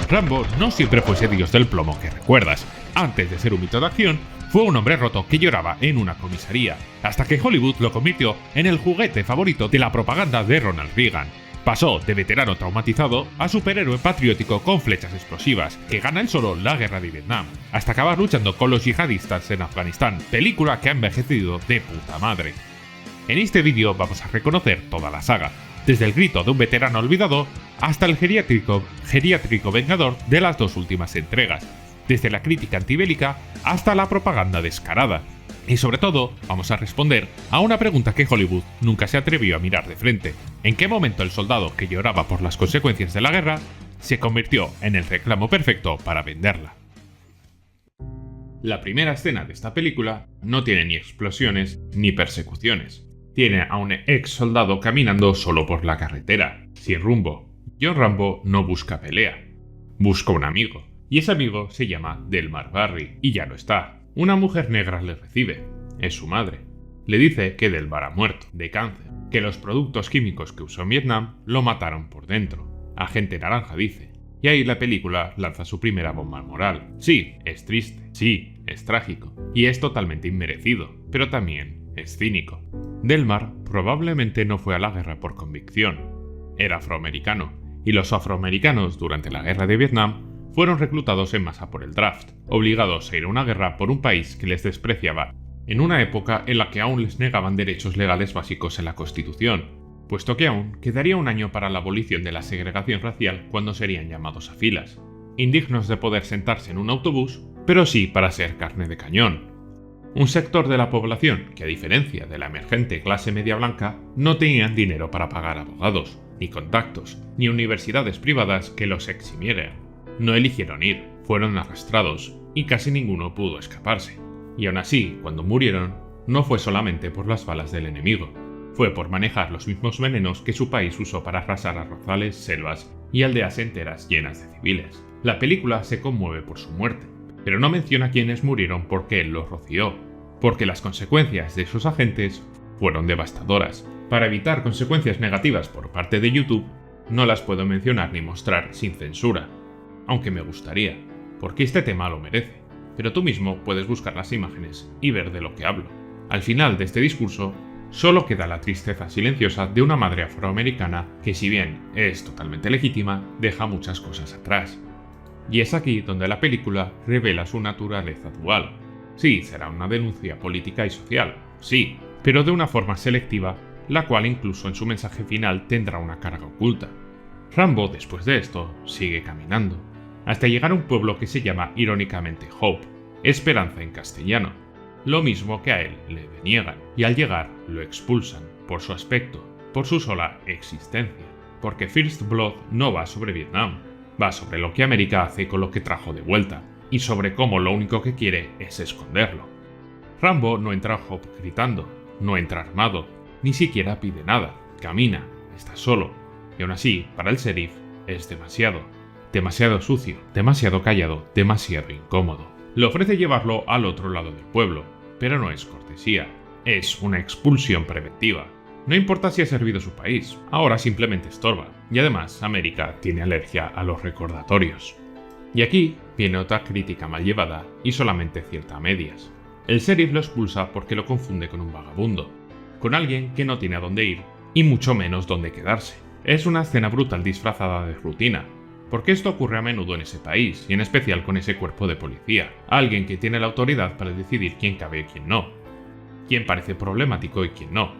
Rambo no siempre fue ese dios del plomo que recuerdas. Antes de ser un mito de acción, fue un hombre roto que lloraba en una comisaría, hasta que Hollywood lo convirtió en el juguete favorito de la propaganda de Ronald Reagan. Pasó de veterano traumatizado a superhéroe patriótico con flechas explosivas, que gana él solo la guerra de Vietnam, hasta acabar luchando con los yihadistas en Afganistán, película que ha envejecido de puta madre. En este vídeo vamos a reconocer toda la saga, desde el grito de un veterano olvidado hasta el geriátrico vengador de las dos últimas entregas, desde la crítica antibélica hasta la propaganda descarada. Y sobre todo, vamos a responder a una pregunta que Hollywood nunca se atrevió a mirar de frente. ¿En qué momento el soldado que lloraba por las consecuencias de la guerra se convirtió en el reclamo perfecto para venderla? La primera escena de esta película no tiene ni explosiones ni persecuciones. Tiene a un ex soldado caminando solo por la carretera, sin rumbo. John Rambo no busca pelea, busca un amigo. Y ese amigo se llama Delmar Barry, y ya no está. Una mujer negra le recibe, es su madre. Le dice que Delmar ha muerto, de cáncer, que los productos químicos que usó en Vietnam lo mataron por dentro. Agente Naranja dice, y ahí la película lanza su primera bomba moral. Sí, es triste, sí, es trágico, y es totalmente inmerecido, pero también es cínico. Delmar probablemente no fue a la guerra por convicción, era afroamericano, y los afroamericanos durante la guerra de Vietnam fueron reclutados en masa por el draft, obligados a ir a una guerra por un país que les despreciaba, en una época en la que aún les negaban derechos legales básicos en la Constitución, puesto que aún quedaría un año para la abolición de la segregación racial cuando serían llamados a filas, indignos de poder sentarse en un autobús, pero sí para ser carne de cañón. Un sector de la población que, a diferencia de la emergente clase media blanca, no tenían dinero para pagar abogados, ni contactos, ni universidades privadas que los eximieran. No eligieron ir, fueron arrastrados, y casi ninguno pudo escaparse. Y aún así, cuando murieron, no fue solamente por las balas del enemigo, fue por manejar los mismos venenos que su país usó para arrasar arrozales, selvas y aldeas enteras llenas de civiles. La película se conmueve por su muerte, pero no menciona quiénes murieron porque él los roció, porque las consecuencias de esos agentes fueron devastadoras. Para evitar consecuencias negativas por parte de YouTube, no las puedo mencionar ni mostrar sin censura. Aunque me gustaría, porque este tema lo merece, pero tú mismo puedes buscar las imágenes y ver de lo que hablo. Al final de este discurso, solo queda la tristeza silenciosa de una madre afroamericana que, si bien es totalmente legítima, deja muchas cosas atrás. Y es aquí donde la película revela su naturaleza dual. Sí, será una denuncia política y social, sí, pero de una forma selectiva, la cual incluso en su mensaje final tendrá una carga oculta. Rambo, después de esto, sigue caminando, hasta llegar a un pueblo que se llama irónicamente Hope, esperanza en castellano, lo mismo que a él le deniegan, y al llegar lo expulsan, por su aspecto, por su sola existencia, porque First Blood no va sobre Vietnam, va sobre lo que América hace con lo que trajo de vuelta, y sobre cómo lo único que quiere es esconderlo. Rambo no entra a Hope gritando, no entra armado, ni siquiera pide nada, camina, está solo, y aún así, para el sheriff, es demasiado sucio, demasiado callado, demasiado incómodo. Le ofrece llevarlo al otro lado del pueblo, pero no es cortesía, es una expulsión preventiva. No importa si ha servido su país, ahora simplemente estorba, y además América tiene alergia a los recordatorios. Y aquí viene otra crítica mal llevada y solamente cierta a medias. El sheriff lo expulsa porque lo confunde con un vagabundo, con alguien que no tiene a dónde ir y mucho menos dónde quedarse. Es una escena brutal disfrazada de rutina, porque esto ocurre a menudo en ese país, y en especial con ese cuerpo de policía, alguien que tiene la autoridad para decidir quién cabe y quién no, quién parece problemático y quién no,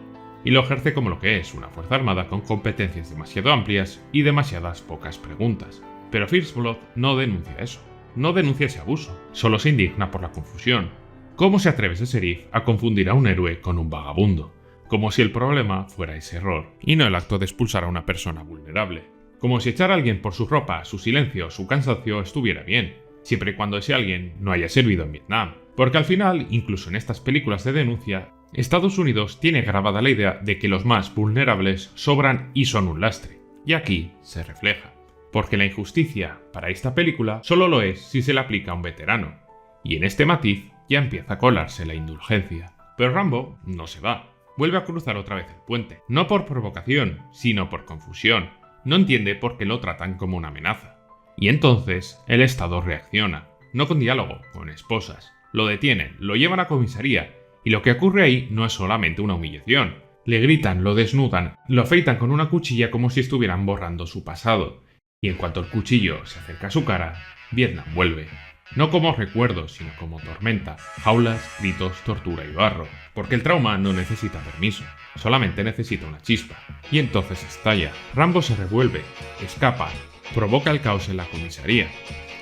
y lo ejerce como lo que es, una fuerza armada con competencias demasiado amplias y demasiadas pocas preguntas. Pero First Blood no denuncia eso, no denuncia ese abuso, solo se indigna por la confusión. ¿Cómo se atreve ese sheriff a confundir a un héroe con un vagabundo? Como si el problema fuera ese error, y no el acto de expulsar a una persona vulnerable. Como si echar a alguien por su ropa, su silencio, su cansancio estuviera bien, siempre y cuando ese alguien no haya servido en Vietnam. Porque al final, incluso en estas películas de denuncia, Estados Unidos tiene grabada la idea de que los más vulnerables sobran y son un lastre. Y aquí se refleja. Porque la injusticia para esta película solo lo es si se le aplica a un veterano. Y en este matiz ya empieza a colarse la indulgencia. Pero Rambo no se va. Vuelve a cruzar otra vez el puente. No por provocación, sino por confusión. No entiende por qué lo tratan como una amenaza. Y entonces el Estado reacciona, no con diálogo, con esposas. Lo detienen, lo llevan a comisaría, y lo que ocurre ahí no es solamente una humillación. Le gritan, lo desnudan, lo afeitan con una cuchilla como si estuvieran borrando su pasado. Y en cuanto el cuchillo se acerca a su cara, Vietnam vuelve. No como recuerdo, sino como tormenta, jaulas, gritos, tortura y barro. Porque el trauma no necesita permiso, solamente necesita una chispa. Y entonces estalla. Rambo se revuelve, escapa, provoca el caos en la comisaría.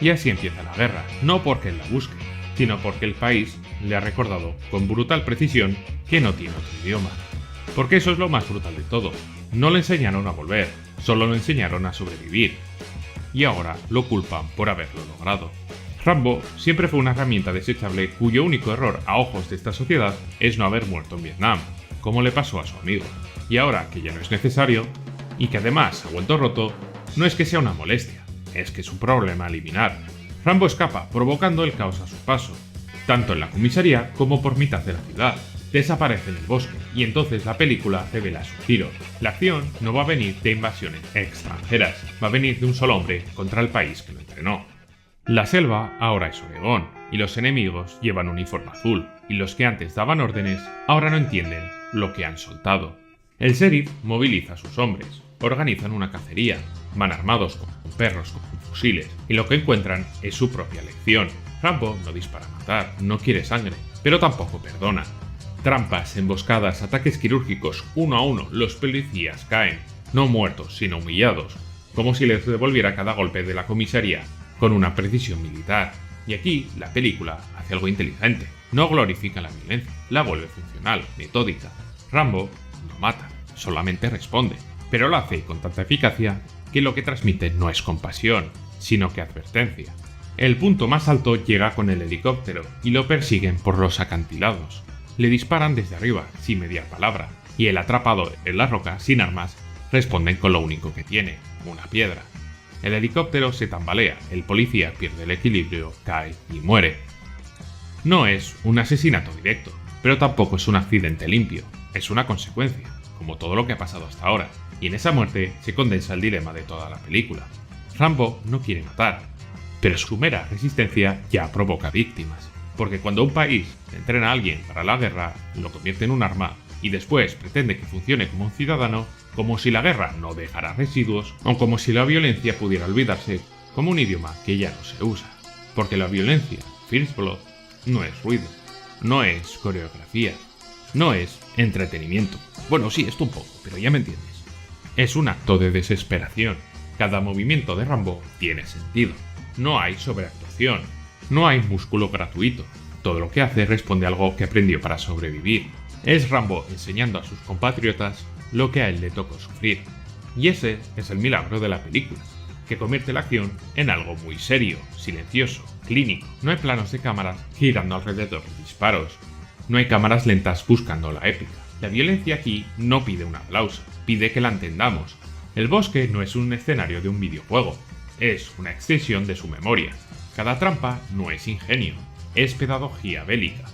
Y así empieza la guerra, no porque él la busque, sino porque el país le ha recordado con brutal precisión que no tiene otro idioma. Porque eso es lo más brutal de todo. No le enseñaron a volver, solo le enseñaron a sobrevivir. Y ahora lo culpan por haberlo logrado. Rambo siempre fue una herramienta desechable cuyo único error a ojos de esta sociedad es no haber muerto en Vietnam, como le pasó a su amigo. Y ahora que ya no es necesario, y que además ha vuelto roto, no es que sea una molestia, es que es un problema a eliminar. Rambo escapa, provocando el caos a su paso, tanto en la comisaría como por mitad de la ciudad. Desaparece en el bosque, y entonces la película revela su giro. La acción no va a venir de invasiones extranjeras, va a venir de un solo hombre contra el país que lo entrenó. La selva ahora es Oregón, y los enemigos llevan uniforme azul, y los que antes daban órdenes ahora no entienden lo que han soltado. El sheriff moviliza a sus hombres, organizan una cacería, van armados con perros, con fusiles, y lo que encuentran es su propia lección. Rambo no dispara a matar, no quiere sangre, pero tampoco perdona. Trampas, emboscadas, ataques quirúrgicos, uno a uno, los policías caen, no muertos, sino humillados, como si les devolviera cada golpe de la comisaría con una precisión militar. Y aquí la película hace algo inteligente, no glorifica la violencia, la vuelve funcional, metódica. Rambo no mata, solamente responde, pero lo hace con tanta eficacia que lo que transmite no es compasión, sino que advertencia. El punto más alto llega con el helicóptero y lo persiguen por los acantilados. Le disparan desde arriba, sin mediar palabra, y el atrapado en la roca, sin armas, responden con lo único que tiene, una piedra. El helicóptero se tambalea, el policía pierde el equilibrio, cae y muere. No es un asesinato directo, pero tampoco es un accidente limpio, es una consecuencia, como todo lo que ha pasado hasta ahora, y en esa muerte se condensa el dilema de toda la película. Rambo no quiere matar, pero su mera resistencia ya provoca víctimas. Porque cuando un país entrena a alguien para la guerra, lo convierte en un arma y después pretende que funcione como un ciudadano, como si la guerra no dejara residuos o como si la violencia pudiera olvidarse, como un idioma que ya no se usa. Porque la violencia, First Blood, no es ruido, no es coreografía, no es entretenimiento. Bueno, sí, esto un poco, pero ya me entiendes. Es un acto de desesperación. Cada movimiento de Rambo tiene sentido. No hay sobreactuación. No hay músculo gratuito. Todo lo que hace responde a algo que aprendió para sobrevivir. Es Rambo enseñando a sus compatriotas lo que a él le tocó sufrir. Y ese es el milagro de la película, que convierte la acción en algo muy serio, silencioso, clínico. No hay planos de cámaras girando alrededor de disparos. No hay cámaras lentas buscando la épica. La violencia aquí no pide un aplauso, pide que la entendamos. El bosque no es un escenario de un videojuego, es una extensión de su memoria. Cada trampa no es ingenio, es pedagogía bélica.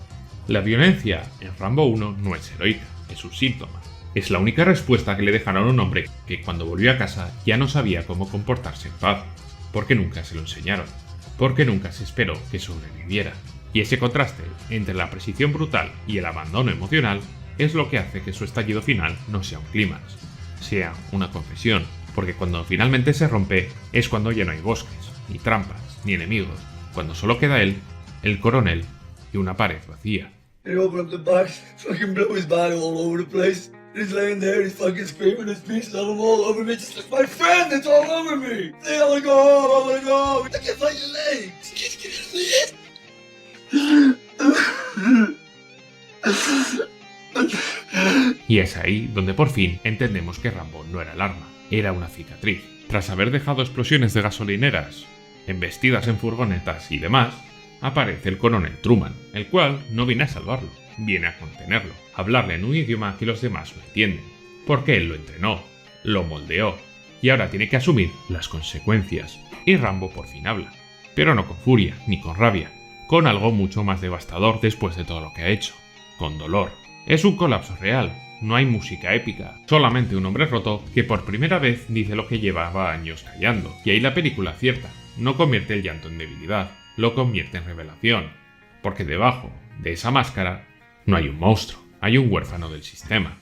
La violencia en Rambo 1 no es heroica, es un síntoma. Es la única respuesta que le dejaron a un hombre que cuando volvió a casa ya no sabía cómo comportarse en paz, porque nunca se lo enseñaron, porque nunca se esperó que sobreviviera. Y ese contraste entre la precisión brutal y el abandono emocional es lo que hace que su estallido final no sea un clímax, sea una confesión, porque cuando finalmente se rompe es cuando ya no hay bosques, ni trampas, ni enemigos, cuando solo queda él, el coronel y una pared vacía. They open up the box, fucking blow his body all over the place. He's laying there, he's fucking screaming, his pieces of him all over me, just like my friend, it's all over me. I wanna go home, I wanna go home. I can't find your legs. Get out of here. Y es ahí donde por fin entendemos que Rambo no era el arma, era una cicatriz. Tras haber dejado explosiones de gasolineras, embestidas en furgonetas y demás, aparece el coronel Truman, el cual no viene a salvarlo, viene a contenerlo, a hablarle en un idioma que los demás no entienden, porque él lo entrenó, lo moldeó, y ahora tiene que asumir las consecuencias. Y Rambo por fin habla, pero no con furia ni con rabia, con algo mucho más devastador después de todo lo que ha hecho, con dolor. Es un colapso real, no hay música épica, solamente un hombre roto que por primera vez dice lo que llevaba años callando, y ahí la película acierta. no convierte el llanto en debilidad, lo convierte en revelación, porque debajo de esa máscara no hay un monstruo, hay un huérfano del sistema,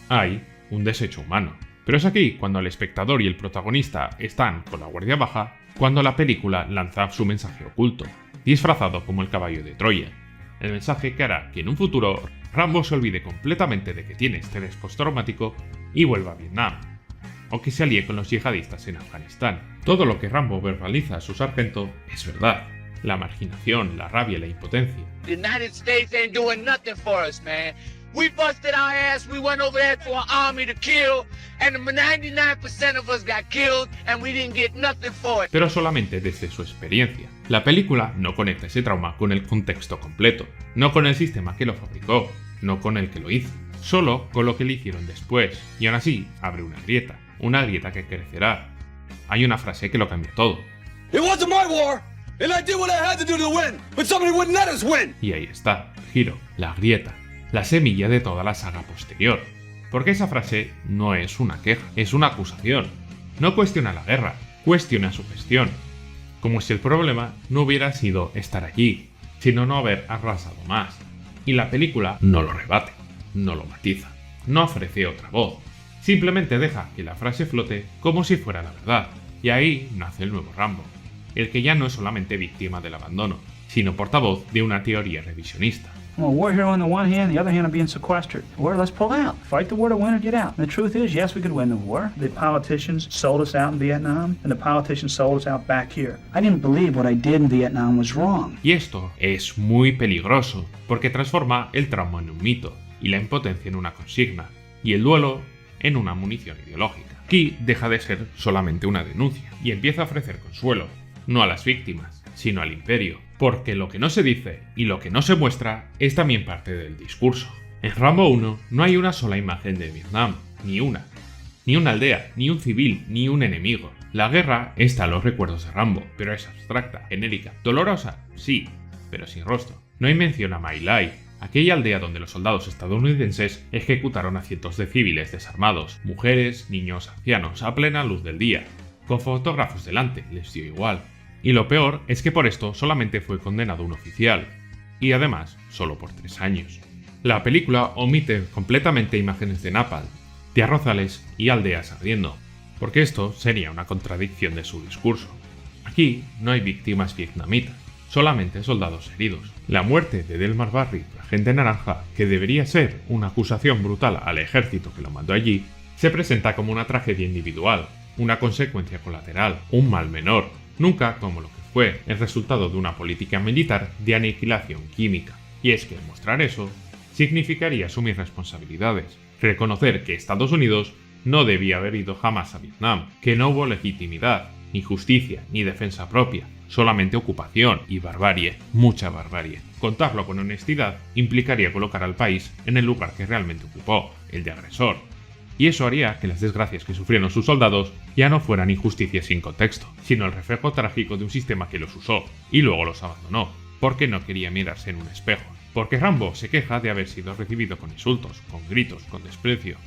hay un desecho humano. Pero es aquí cuando el espectador y el protagonista están con la guardia baja, cuando la película lanza su mensaje oculto, disfrazado como el caballo de Troya. El mensaje que hará que en un futuro Rambo se olvide completamente de que tiene estrés postraumático y vuelva a Vietnam, o que se alíe con los yihadistas en Afganistán. Todo lo que Rambo verbaliza a su sargento es verdad. La marginación, la rabia y la impotencia. The United States ain't doing nothing for us, man. We busted our ass, we went over there to an army to kill, and 99% of us got killed, and we didn't get nothing for it. Pero solamente desde su experiencia. La película no conecta ese trauma con el contexto completo, no con el sistema que lo fabricó, no con el que lo hizo, solo con lo que le hicieron después, y aún así abre una grieta que crecerá. Hay una frase que lo cambia todo. It wasn't my war, and I did what I had to do to win, but somebody wouldn't let us win. Y ahí está, el giro, la grieta, la semilla de toda la saga posterior. Porque esa frase no es una queja, es una acusación. No cuestiona la guerra, cuestiona su gestión. Como si el problema no hubiera sido estar allí, sino no haber arrasado más. Y la película no lo rebate, no lo matiza, no ofrece otra voz. Simplemente deja que la frase flote como si fuera la verdad. Y ahí nace el nuevo Rambo, el que ya no es solamente víctima del abandono, sino portavoz de una teoría revisionista. Well, war here on the one hand, the other hand, I'm being sequestered. War, let's pull out. Fight the war to win or get out. And the truth is, yes, we could win the war. The politicians sold us out in Vietnam, and the politicians sold us out back here. I didn't believe what I did in Vietnam was wrong. Y esto es muy peligroso, porque transforma el trauma en un mito, y la impotencia en una consigna, y el duelo en una munición ideológica. Aquí deja de ser solamente una denuncia, y empieza a ofrecer consuelo, no a las víctimas, sino al imperio, porque lo que no se dice y lo que no se muestra es también parte del discurso. En Rambo 1 no hay una sola imagen de Vietnam, ni una aldea, ni un civil, ni un enemigo. La guerra está en los recuerdos de Rambo, pero es abstracta, genérica, dolorosa, sí, pero sin rostro. No hay mención a My Lai, aquella aldea donde los soldados estadounidenses ejecutaron a cientos de civiles desarmados, mujeres, niños, ancianos, a plena luz del día. Con fotógrafos delante, les dio igual. Y lo peor es que por esto solamente fue condenado un oficial, y además solo por 3 años. La película omite completamente imágenes de napalm, de arrozales y aldeas ardiendo, porque esto sería una contradicción de su discurso. Aquí no hay víctimas vietnamitas, solamente soldados heridos. La muerte de Delmar Barry, agente naranja, que debería ser una acusación brutal al ejército que lo mandó allí, se presenta como una tragedia individual, una consecuencia colateral, un mal menor, nunca como lo que fue el resultado de una política militar de aniquilación química. Y es que mostrar eso significaría asumir responsabilidades, reconocer que Estados Unidos no debía haber ido jamás a Vietnam, que no hubo legitimidad, ni justicia, ni defensa propia, solamente ocupación y barbarie, mucha barbarie. Contarlo con honestidad implicaría colocar al país en el lugar que realmente ocupó, el de agresor. Y eso haría que las desgracias que sufrieron sus soldados ya no fueran injusticias sin contexto, sino el reflejo trágico de un sistema que los usó y luego los abandonó, porque no quería mirarse en un espejo. Porque Rambo se queja de haber sido recibido con insultos, con gritos, con desprecio.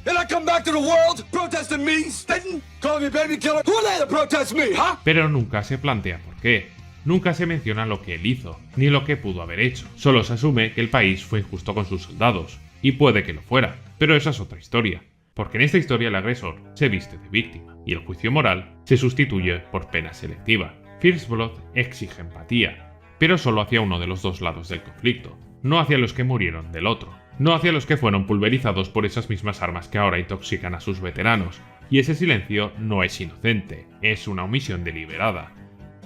Pero nunca se plantea por qué. Nunca se menciona lo que él hizo, ni lo que pudo haber hecho. Solo se asume que el país fue injusto con sus soldados, y puede que lo fuera, pero esa es otra historia. Porque en esta historia el agresor se viste de víctima, y el juicio moral se sustituye por pena selectiva. First Blood exige empatía, pero solo hacia uno de los dos lados del conflicto, no hacia los que murieron del otro, no hacia los que fueron pulverizados por esas mismas armas que ahora intoxican a sus veteranos. Y ese silencio no es inocente, es una omisión deliberada.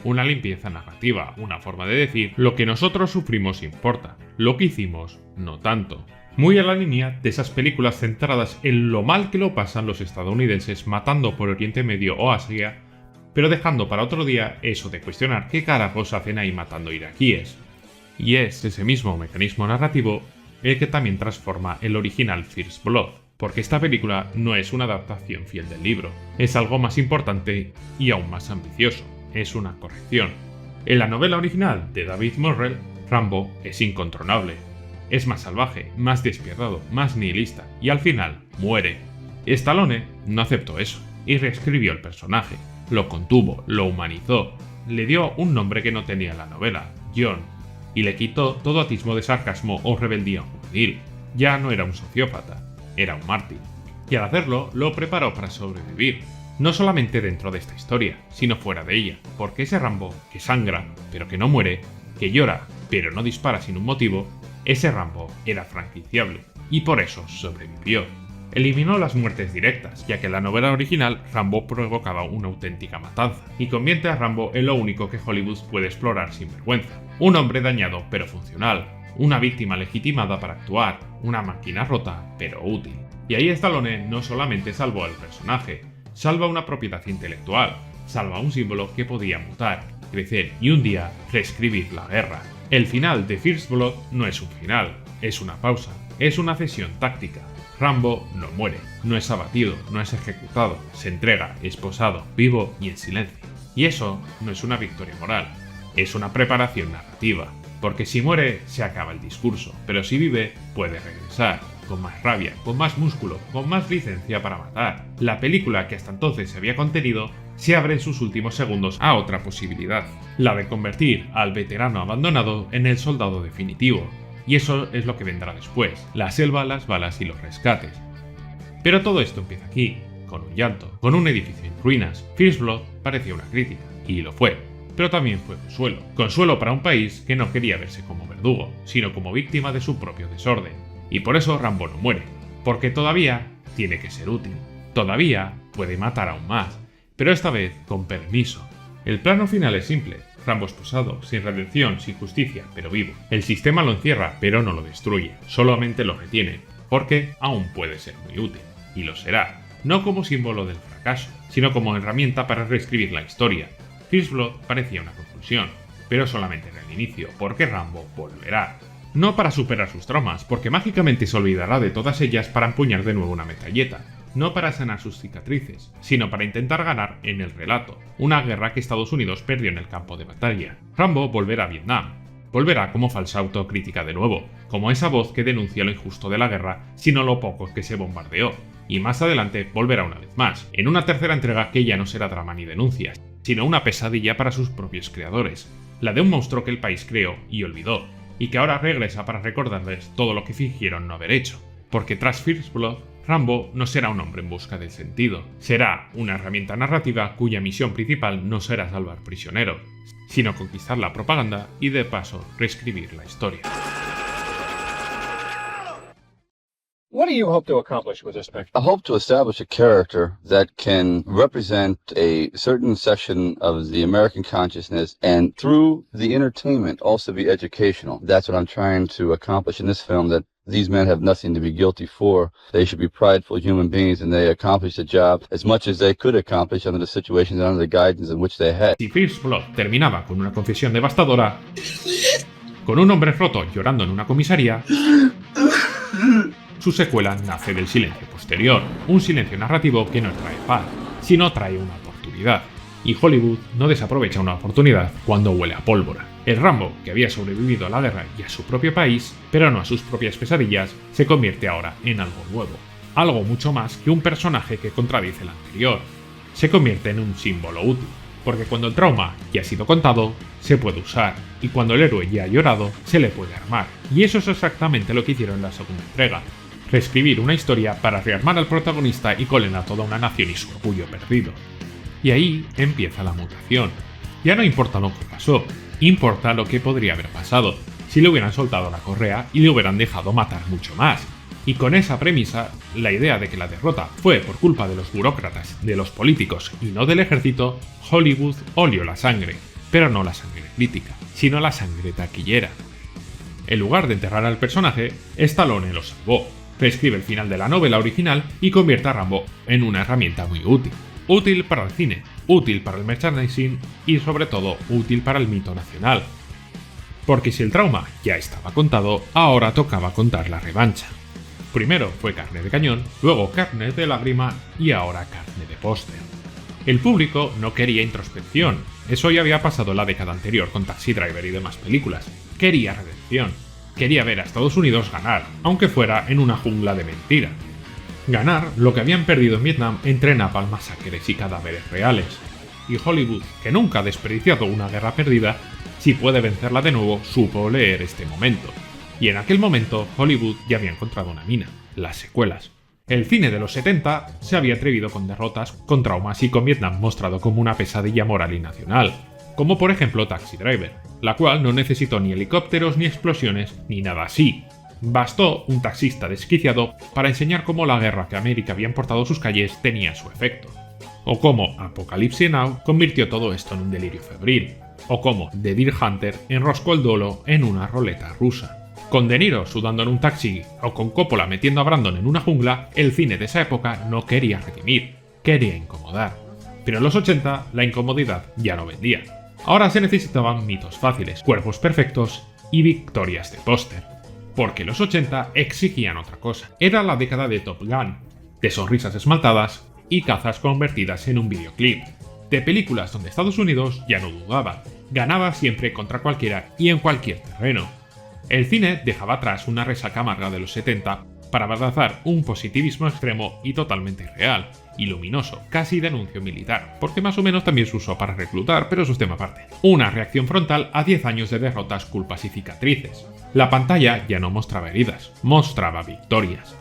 Una limpieza narrativa, una forma de decir lo que nosotros sufrimos importa, lo que hicimos no tanto. Muy a la línea de esas películas centradas en lo mal que lo pasan los estadounidenses matando por Oriente Medio o Asia, pero dejando para otro día eso de cuestionar qué carajos hacen ahí matando iraquíes. Y es ese mismo mecanismo narrativo el que también transforma el original First Blood, porque esta película no es una adaptación fiel del libro, es algo más importante y aún más ambicioso, es una corrección. En la novela original de David Morrell, Rambo es incontrolable. Es más salvaje, más despiadado, más nihilista, y al final muere. Stallone no aceptó eso, y reescribió el personaje, lo contuvo, lo humanizó, le dio un nombre que no tenía en la novela, John, y le quitó todo atismo de sarcasmo o rebeldía juvenil. Ya no era un sociópata, era un mártir. Y al hacerlo, lo preparó para sobrevivir, no solamente dentro de esta historia, sino fuera de ella, porque ese Rambo, que sangra, pero que no muere, que llora, pero no dispara sin un motivo, ese Rambo era franquiciable, y por eso sobrevivió. Eliminó las muertes directas, ya que en la novela original Rambo provocaba una auténtica matanza, y convierte a Rambo en lo único que Hollywood puede explorar sin vergüenza. Un hombre dañado pero funcional, una víctima legitimada para actuar, una máquina rota pero útil. Y ahí Stallone no solamente salvó al personaje, salva una propiedad intelectual, salva un símbolo que podía mutar, crecer y un día reescribir la guerra. El final de First Blood no es un final, es una pausa, es una cesión táctica. Rambo no muere, no es abatido, no es ejecutado, se entrega, esposado, vivo y en silencio. Y eso no es una victoria moral, es una preparación narrativa, porque si muere se acaba el discurso, pero si vive puede regresar, con más rabia, con más músculo, con más licencia para matar. La película que hasta entonces se había contenido se abre en sus últimos segundos a otra posibilidad, la de convertir al veterano abandonado en el soldado definitivo. Y eso es lo que vendrá después, la selva, las balas y los rescates. Pero todo esto empieza aquí, con un llanto, con un edificio en ruinas. First Blood parecía una crítica, y lo fue, pero también fue consuelo. Consuelo para un país que no quería verse como verdugo, sino como víctima de su propio desorden. Y por eso Rambo no muere, porque todavía tiene que ser útil, todavía puede matar aún más, pero esta vez con permiso. El plano final es simple. Rambo esposado, sin redención, sin justicia, pero vivo. El sistema lo encierra, pero no lo destruye, solamente lo retiene, porque aún puede ser muy útil, y lo será, no como símbolo del fracaso, sino como herramienta para reescribir la historia. First Blood parecía una conclusión, pero solamente era el inicio, porque Rambo volverá. No para superar sus traumas, porque mágicamente se olvidará de todas ellas para empuñar de nuevo una metralleta. No para sanar sus cicatrices, sino para intentar ganar en el relato, una guerra que Estados Unidos perdió en el campo de batalla. Rambo volverá a Vietnam. Volverá como falsa autocrítica de nuevo, como esa voz que denuncia lo injusto de la guerra, sino lo poco que se bombardeó. Y más adelante volverá una vez más, en una tercera entrega que ya no será drama ni denuncias, sino una pesadilla para sus propios creadores, la de un monstruo que el país creó y olvidó, y que ahora regresa para recordarles todo lo que fingieron no haber hecho, porque tras First Blood, Rambo no será un hombre en busca del sentido, será una herramienta narrativa cuya misión principal no será salvar prisioneros, sino conquistar la propaganda y de paso reescribir la historia. What do you hope to accomplish with this picture? I hope to establish a character that can represent a certain section of the American consciousness and through the entertainment also be educational. That's what I'm trying to accomplish in this film, that these men have nothing to be guilty for. They should be prideful human beings and they accomplished the job as much as they could accomplish under the situations and under the guidance in which they had. Si First Blood terminaba con una confesión devastadora, con un hombre roto llorando en una comisaría, su secuela nace del silencio posterior, un silencio narrativo que no trae paz, sino trae una oportunidad. Y Hollywood no desaprovecha una oportunidad cuando huele a pólvora. El Rambo, que había sobrevivido a la guerra y a su propio país, pero no a sus propias pesadillas, se convierte ahora en algo nuevo. Algo mucho más que un personaje que contradice el anterior. Se convierte en un símbolo útil, porque cuando el trauma ya ha sido contado, se puede usar, y cuando el héroe ya ha llorado, se le puede armar. Y eso es exactamente lo que hicieron en la segunda entrega. Reescribir una historia para rearmar al protagonista y colen a toda una nación y su orgullo perdido. Y ahí empieza la mutación. Ya no importa lo que pasó, importa lo que podría haber pasado, si le hubieran soltado la correa y le hubieran dejado matar mucho más. Y con esa premisa, la idea de que la derrota fue por culpa de los burócratas, de los políticos y no del ejército, Hollywood olió la sangre, pero no la sangre crítica, sino la sangre taquillera. En lugar de enterrar al personaje, Stallone lo salvó. Reescribe el final de la novela original y convierte a Rambo en una herramienta muy útil. Útil para el cine, útil para el merchandising y sobre todo útil para el mito nacional. Porque si el trauma ya estaba contado, ahora tocaba contar la revancha. Primero fue carne de cañón, luego carne de lágrima y ahora carne de póster. El público no quería introspección, eso ya había pasado en la década anterior con Taxi Driver y demás películas. Quería redención. Quería ver a Estados Unidos ganar, aunque fuera en una jungla de mentira. Ganar lo que habían perdido en Vietnam entre napalm, masacres y cadáveres reales. y Hollywood, que nunca ha desperdiciado una guerra perdida, si puede vencerla de nuevo, supo leer este momento. Y en aquel momento, Hollywood ya había encontrado una mina: las secuelas. El cine de los 70 se había atrevido con derrotas, con traumas y con Vietnam mostrado como una pesadilla moral y nacional, como por ejemplo Taxi Driver, la cual no necesitó ni helicópteros ni explosiones ni nada así. Bastó un taxista desquiciado para enseñar cómo la guerra que América había importado a sus calles tenía su efecto. O cómo Apocalypse Now convirtió todo esto en un delirio febril. O cómo The Deer Hunter enroscó el duelo en una roleta rusa. Con De Niro sudando en un taxi o con Coppola metiendo a Brandon en una jungla, el cine de esa época no quería redimir, quería incomodar. Pero en los 80 la incomodidad ya no vendía. Ahora se necesitaban mitos fáciles, cuerpos perfectos y victorias de póster. Porque los 80 exigían otra cosa. Era la década de Top Gun, de sonrisas esmaltadas y cazas convertidas en un videoclip, de películas donde Estados Unidos ya no dudaba, ganaba siempre contra cualquiera y en cualquier terreno. El cine dejaba atrás una resaca amarga de los 70 para abrazar un positivismo extremo y totalmente irreal, y luminoso, casi de anuncio militar, porque más o menos también se usó para reclutar, pero eso es tema aparte. Una reacción frontal a 10 años de derrotas, culpas y cicatrices. La pantalla ya no mostraba heridas, mostraba victorias.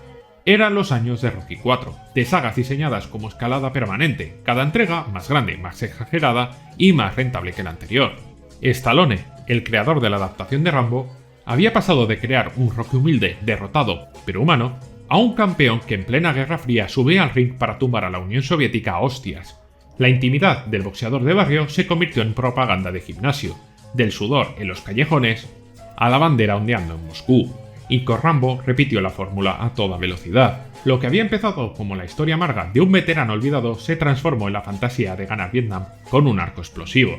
Eran los años de Rocky IV, de sagas diseñadas como escalada permanente, cada entrega más grande, más exagerada y más rentable que la anterior. Stallone, el creador de la adaptación de Rambo, había pasado de crear un Rocky humilde, derrotado, pero humano, a un campeón que en plena Guerra Fría subía al ring para tumbar a la Unión Soviética a hostias. La intimidad del boxeador de barrio se convirtió en propaganda de gimnasio, del sudor en los callejones a la bandera ondeando en Moscú, y con Rambo repitió la fórmula a toda velocidad. Lo que había empezado como la historia amarga de un veterano olvidado se transformó en la fantasía de ganar Vietnam con un arco explosivo.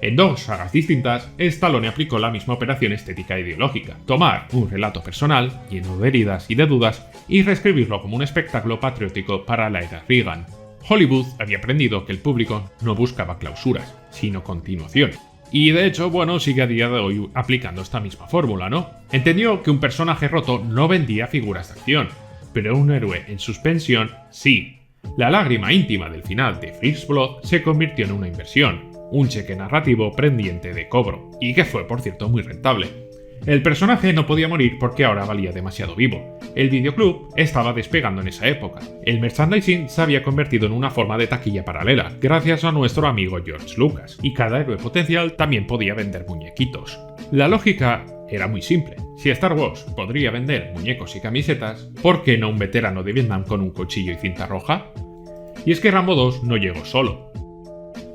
En dos sagas distintas, Stallone aplicó la misma operación estética e ideológica: tomar un relato personal, lleno de heridas y de dudas, y reescribirlo como un espectáculo patriótico para la era Reagan. Hollywood había aprendido que el público no buscaba clausuras, sino continuación. Y de hecho, sigue a día de hoy aplicando esta misma fórmula, ¿no? Entendió que un personaje roto no vendía figuras de acción, pero un héroe en suspensión sí. La lágrima íntima del final de First Blood se convirtió en una inversión, un cheque narrativo pendiente de cobro, y que fue, por cierto, muy rentable. El personaje no podía morir porque ahora valía demasiado vivo. El videoclub estaba despegando en esa época. El merchandising se había convertido en una forma de taquilla paralela, gracias a nuestro amigo George Lucas, y cada héroe potencial también podía vender muñequitos. La lógica era muy simple. Si Star Wars podría vender muñecos y camisetas, ¿por qué no un veterano de Vietnam con un cuchillo y cinta roja? Y es que Rambo 2 no llegó solo.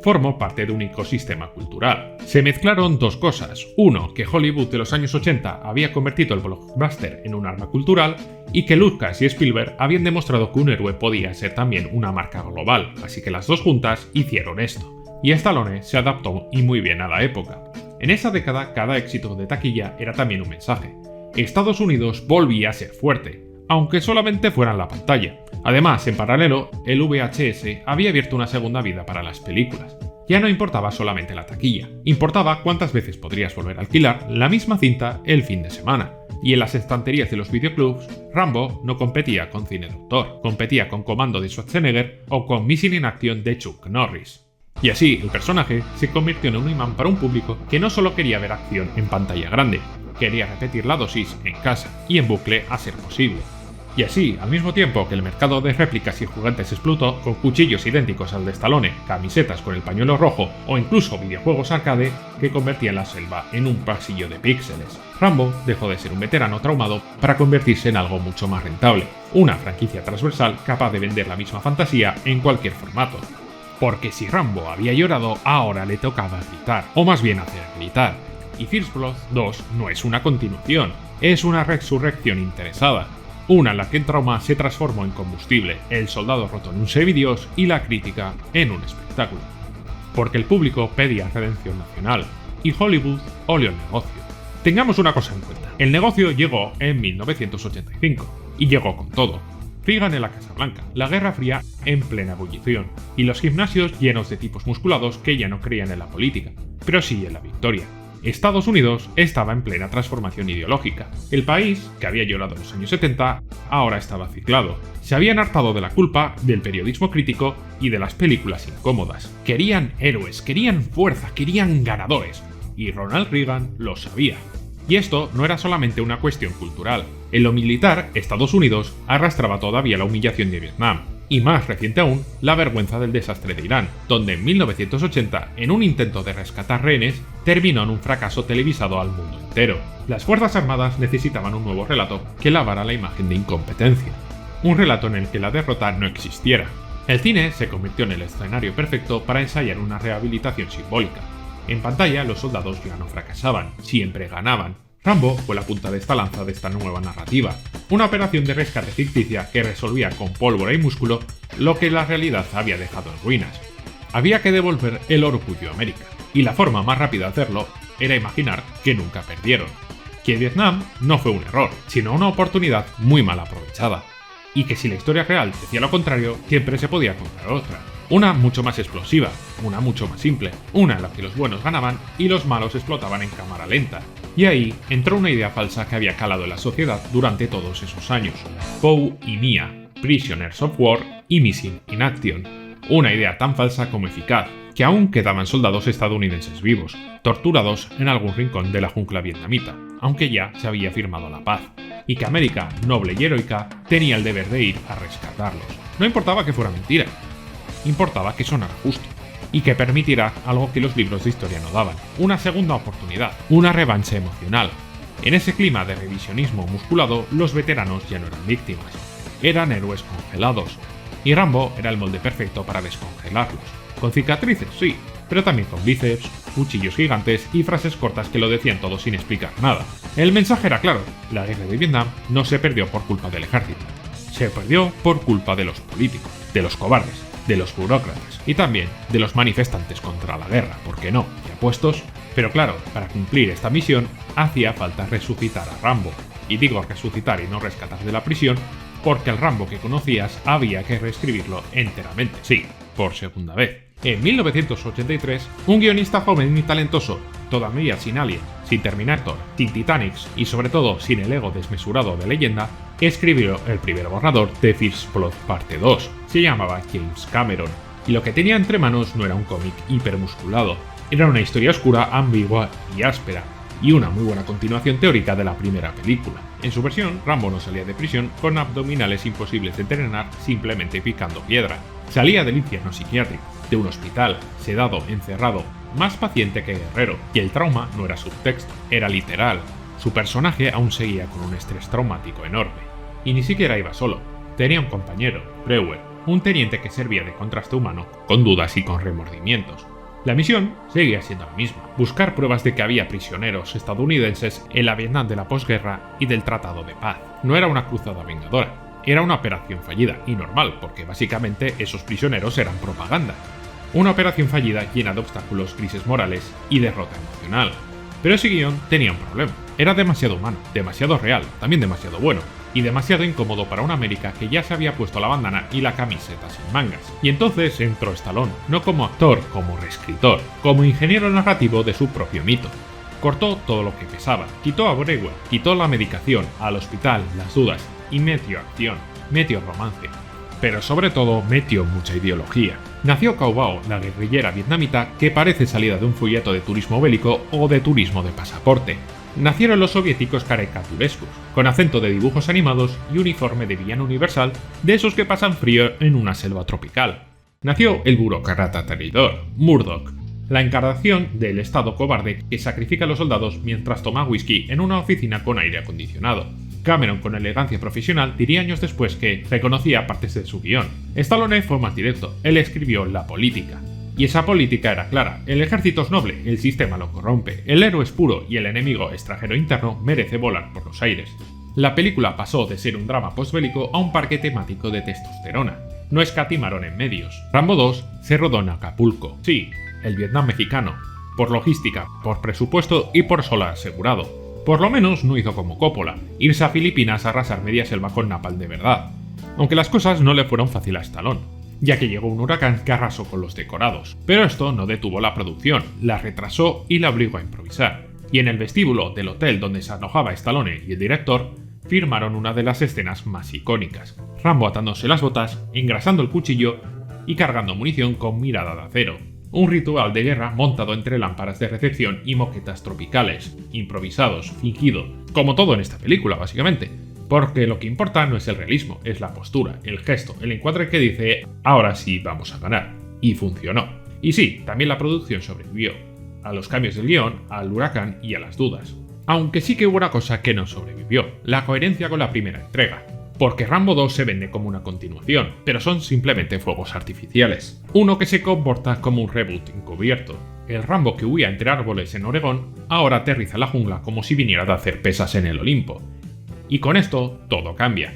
Formó parte de un ecosistema cultural. Se mezclaron dos cosas: uno, que Hollywood de los años 80 había convertido el blockbuster en un arma cultural, y que Lucas y Spielberg habían demostrado que un héroe podía ser también una marca global, así que las dos juntas hicieron esto. Y Stallone se adaptó y muy bien a la época. En esa década, cada éxito de taquilla era también un mensaje. Estados Unidos volvía a ser fuerte, aunque solamente fuera en la pantalla. Además, en paralelo, el VHS había abierto una segunda vida para las películas. Ya no importaba solamente la taquilla, importaba cuántas veces podrías volver a alquilar la misma cinta el fin de semana. Y en las estanterías de los videoclubs, Rambo no competía con cine de autor, competía con Comando de Schwarzenegger o con Missing in Action de Chuck Norris. Y así, el personaje se convirtió en un imán para un público que no solo quería ver acción en pantalla grande, quería repetir la dosis en casa y en bucle a ser posible. Y así, al mismo tiempo que el mercado de réplicas y juguetes explotó, con cuchillos idénticos al de Stallone, camisetas con el pañuelo rojo o incluso videojuegos arcade que convertían la selva en un pasillo de píxeles, Rambo dejó de ser un veterano traumado para convertirse en algo mucho más rentable, una franquicia transversal capaz de vender la misma fantasía en cualquier formato. Porque si Rambo había llorado, ahora le tocaba gritar, o más bien hacer gritar. Y First Blood 2 no es una continuación, es una resurrección interesada. Una en la que el trauma se transformó en combustible, el soldado roto en un semidios y la crítica en un espectáculo. Porque el público pedía redención nacional, y Hollywood olió el negocio. Tengamos una cosa en cuenta, el negocio llegó en 1985, y llegó con todo. Reagan en la Casa Blanca, la Guerra Fría en plena ebullición, y los gimnasios llenos de tipos musculados que ya no creían en la política, pero sí en la victoria. Estados Unidos estaba en plena transformación ideológica. El país, que había llorado en los años 70, ahora estaba ciclado. Se habían hartado de la culpa, del periodismo crítico y de las películas incómodas. Querían héroes, querían fuerza, querían ganadores. Y Ronald Reagan lo sabía. Y esto no era solamente una cuestión cultural. En lo militar, Estados Unidos arrastraba todavía la humillación de Vietnam. Y más reciente aún, la vergüenza del desastre de Irán, donde en 1980, en un intento de rescatar rehenes, terminó en un fracaso televisado al mundo entero. Las Fuerzas Armadas necesitaban un nuevo relato que lavara la imagen de incompetencia. Un relato en el que la derrota no existiera. El cine se convirtió en el escenario perfecto para ensayar una rehabilitación simbólica. En pantalla, los soldados ya no fracasaban, siempre ganaban. Rambo fue la punta de esta lanza de esta nueva narrativa, una operación de rescate ficticia que resolvía con pólvora y músculo lo que la realidad había dejado en ruinas. Había que devolver el orgullo a América, y la forma más rápida de hacerlo era imaginar que nunca perdieron, que Vietnam no fue un error, sino una oportunidad muy mal aprovechada, y que si la historia real decía lo contrario, siempre se podía comprar otra. Una mucho más explosiva, una mucho más simple, una en la que los buenos ganaban y los malos explotaban en cámara lenta. Y ahí entró una idea falsa que había calado en la sociedad durante todos esos años. Poe y Mia, Prisoners of War y Missing in Action. Una idea tan falsa como eficaz, que aún quedaban soldados estadounidenses vivos, torturados en algún rincón de la jungla vietnamita, aunque ya se había firmado la paz, y que América, noble y heroica, tenía el deber de ir a rescatarlos. No importaba que fuera mentira. Importaba que sonara justo, y que permitiera algo que los libros de historia no daban, una segunda oportunidad, una revancha emocional. En ese clima de revisionismo musculado, los veteranos ya no eran víctimas, eran héroes congelados, y Rambo era el molde perfecto para descongelarlos, con cicatrices, sí, pero también con bíceps, cuchillos gigantes y frases cortas que lo decían todo sin explicar nada. El mensaje era claro, la guerra de Vietnam no se perdió por culpa del ejército, se perdió por culpa de los políticos, de los cobardes, de los burócratas y también de los manifestantes contra la guerra, ¿por qué no? Y apuestos. Pero claro, para cumplir esta misión hacía falta resucitar a Rambo. Y digo resucitar y no rescatar de la prisión, porque el Rambo que conocías había que reescribirlo enteramente, sí, por segunda vez. En 1983, un guionista joven y talentoso, todavía sin Alien, sin Terminator, sin Titanic y sobre todo sin el ego desmesurado de Leyenda, escribió el primer borrador de First Blood Parte 2. Se llamaba James Cameron, y lo que tenía entre manos no era un cómic hipermusculado, era una historia oscura, ambigua y áspera, y una muy buena continuación teórica de la primera película. En su versión, Rambo no salía de prisión con abdominales imposibles de entrenar simplemente picando piedra. Salía del infierno psiquiátrico, de un hospital, sedado, encerrado, más paciente que guerrero, y el trauma no era subtexto, era literal. Su personaje aún seguía con un estrés traumático enorme. Y ni siquiera iba solo, tenía un compañero, Brewer, un teniente que servía de contraste humano, con dudas y con remordimientos. La misión seguía siendo la misma, buscar pruebas de que había prisioneros estadounidenses en la Vietnam de la posguerra y del Tratado de Paz. No era una cruzada vengadora, era una operación fallida, y normal, porque básicamente esos prisioneros eran propaganda. Una operación fallida llena de obstáculos, crisis morales y derrota emocional. Pero ese guión tenía un problema. Era demasiado humano, demasiado real, también demasiado bueno, y demasiado incómodo para una América que ya se había puesto la bandana y la camiseta sin mangas. Y entonces entró Stallone, no como actor, como reescritor, como ingeniero narrativo de su propio mito. Cortó todo lo que pesaba, quitó a Brewer, quitó la medicación, al hospital, las dudas, y metió acción, metió romance. Pero sobre todo metió mucha ideología. Nació Cao Bao, la guerrillera vietnamita que parece salida de un folleto de turismo bélico o de turismo de pasaporte. Nacieron los soviéticos caricaturescos, con acento de dibujos animados y uniforme de villano universal, de esos que pasan frío en una selva tropical. Nació el burócrata traidor, Murdoch, la encarnación del Estado cobarde que sacrifica a los soldados mientras toma whisky en una oficina con aire acondicionado. Cameron, con elegancia profesional, diría años después que reconocía partes de su guión. Stallone fue más directo, él escribió la política. Y esa política era clara, el ejército es noble, el sistema lo corrompe, el héroe es puro y el enemigo extranjero interno merece volar por los aires. La película pasó de ser un drama postbélico a un parque temático de testosterona. No escatimaron en medios. Rambo 2 se rodó en Acapulco. Sí, el Vietnam mexicano. Por logística, por presupuesto y por solar asegurado. Por lo menos no hizo como Coppola, irse a Filipinas a arrasar media selva con napalm de verdad. Aunque las cosas no le fueron fácil a Stallone, ya que llegó un huracán que arrasó con los decorados. Pero esto no detuvo la producción, la retrasó y la obligó a improvisar. y en el vestíbulo del hotel donde se alojaba Stallone y el director, firmaron una de las escenas más icónicas. Rambo atándose las botas, engrasando el cuchillo y cargando munición con mirada de acero. Un ritual de guerra montado entre lámparas de recepción y moquetas tropicales, improvisados, fingido, como todo en esta película básicamente. Porque lo que importa no es el realismo, es la postura, el gesto, el encuadre que dice ahora sí vamos a ganar. Y funcionó. Y sí, también la producción sobrevivió. A los cambios del guión, al huracán y a las dudas. Aunque sí que hubo una cosa que no sobrevivió, la coherencia con la primera entrega. Porque Rambo 2 se vende como una continuación, pero son simplemente fuegos artificiales. Uno que se comporta como un reboot encubierto. El Rambo que huía entre árboles en Oregón, ahora aterriza en la jungla como si viniera de hacer pesas en el Olimpo. Y con esto, todo cambia.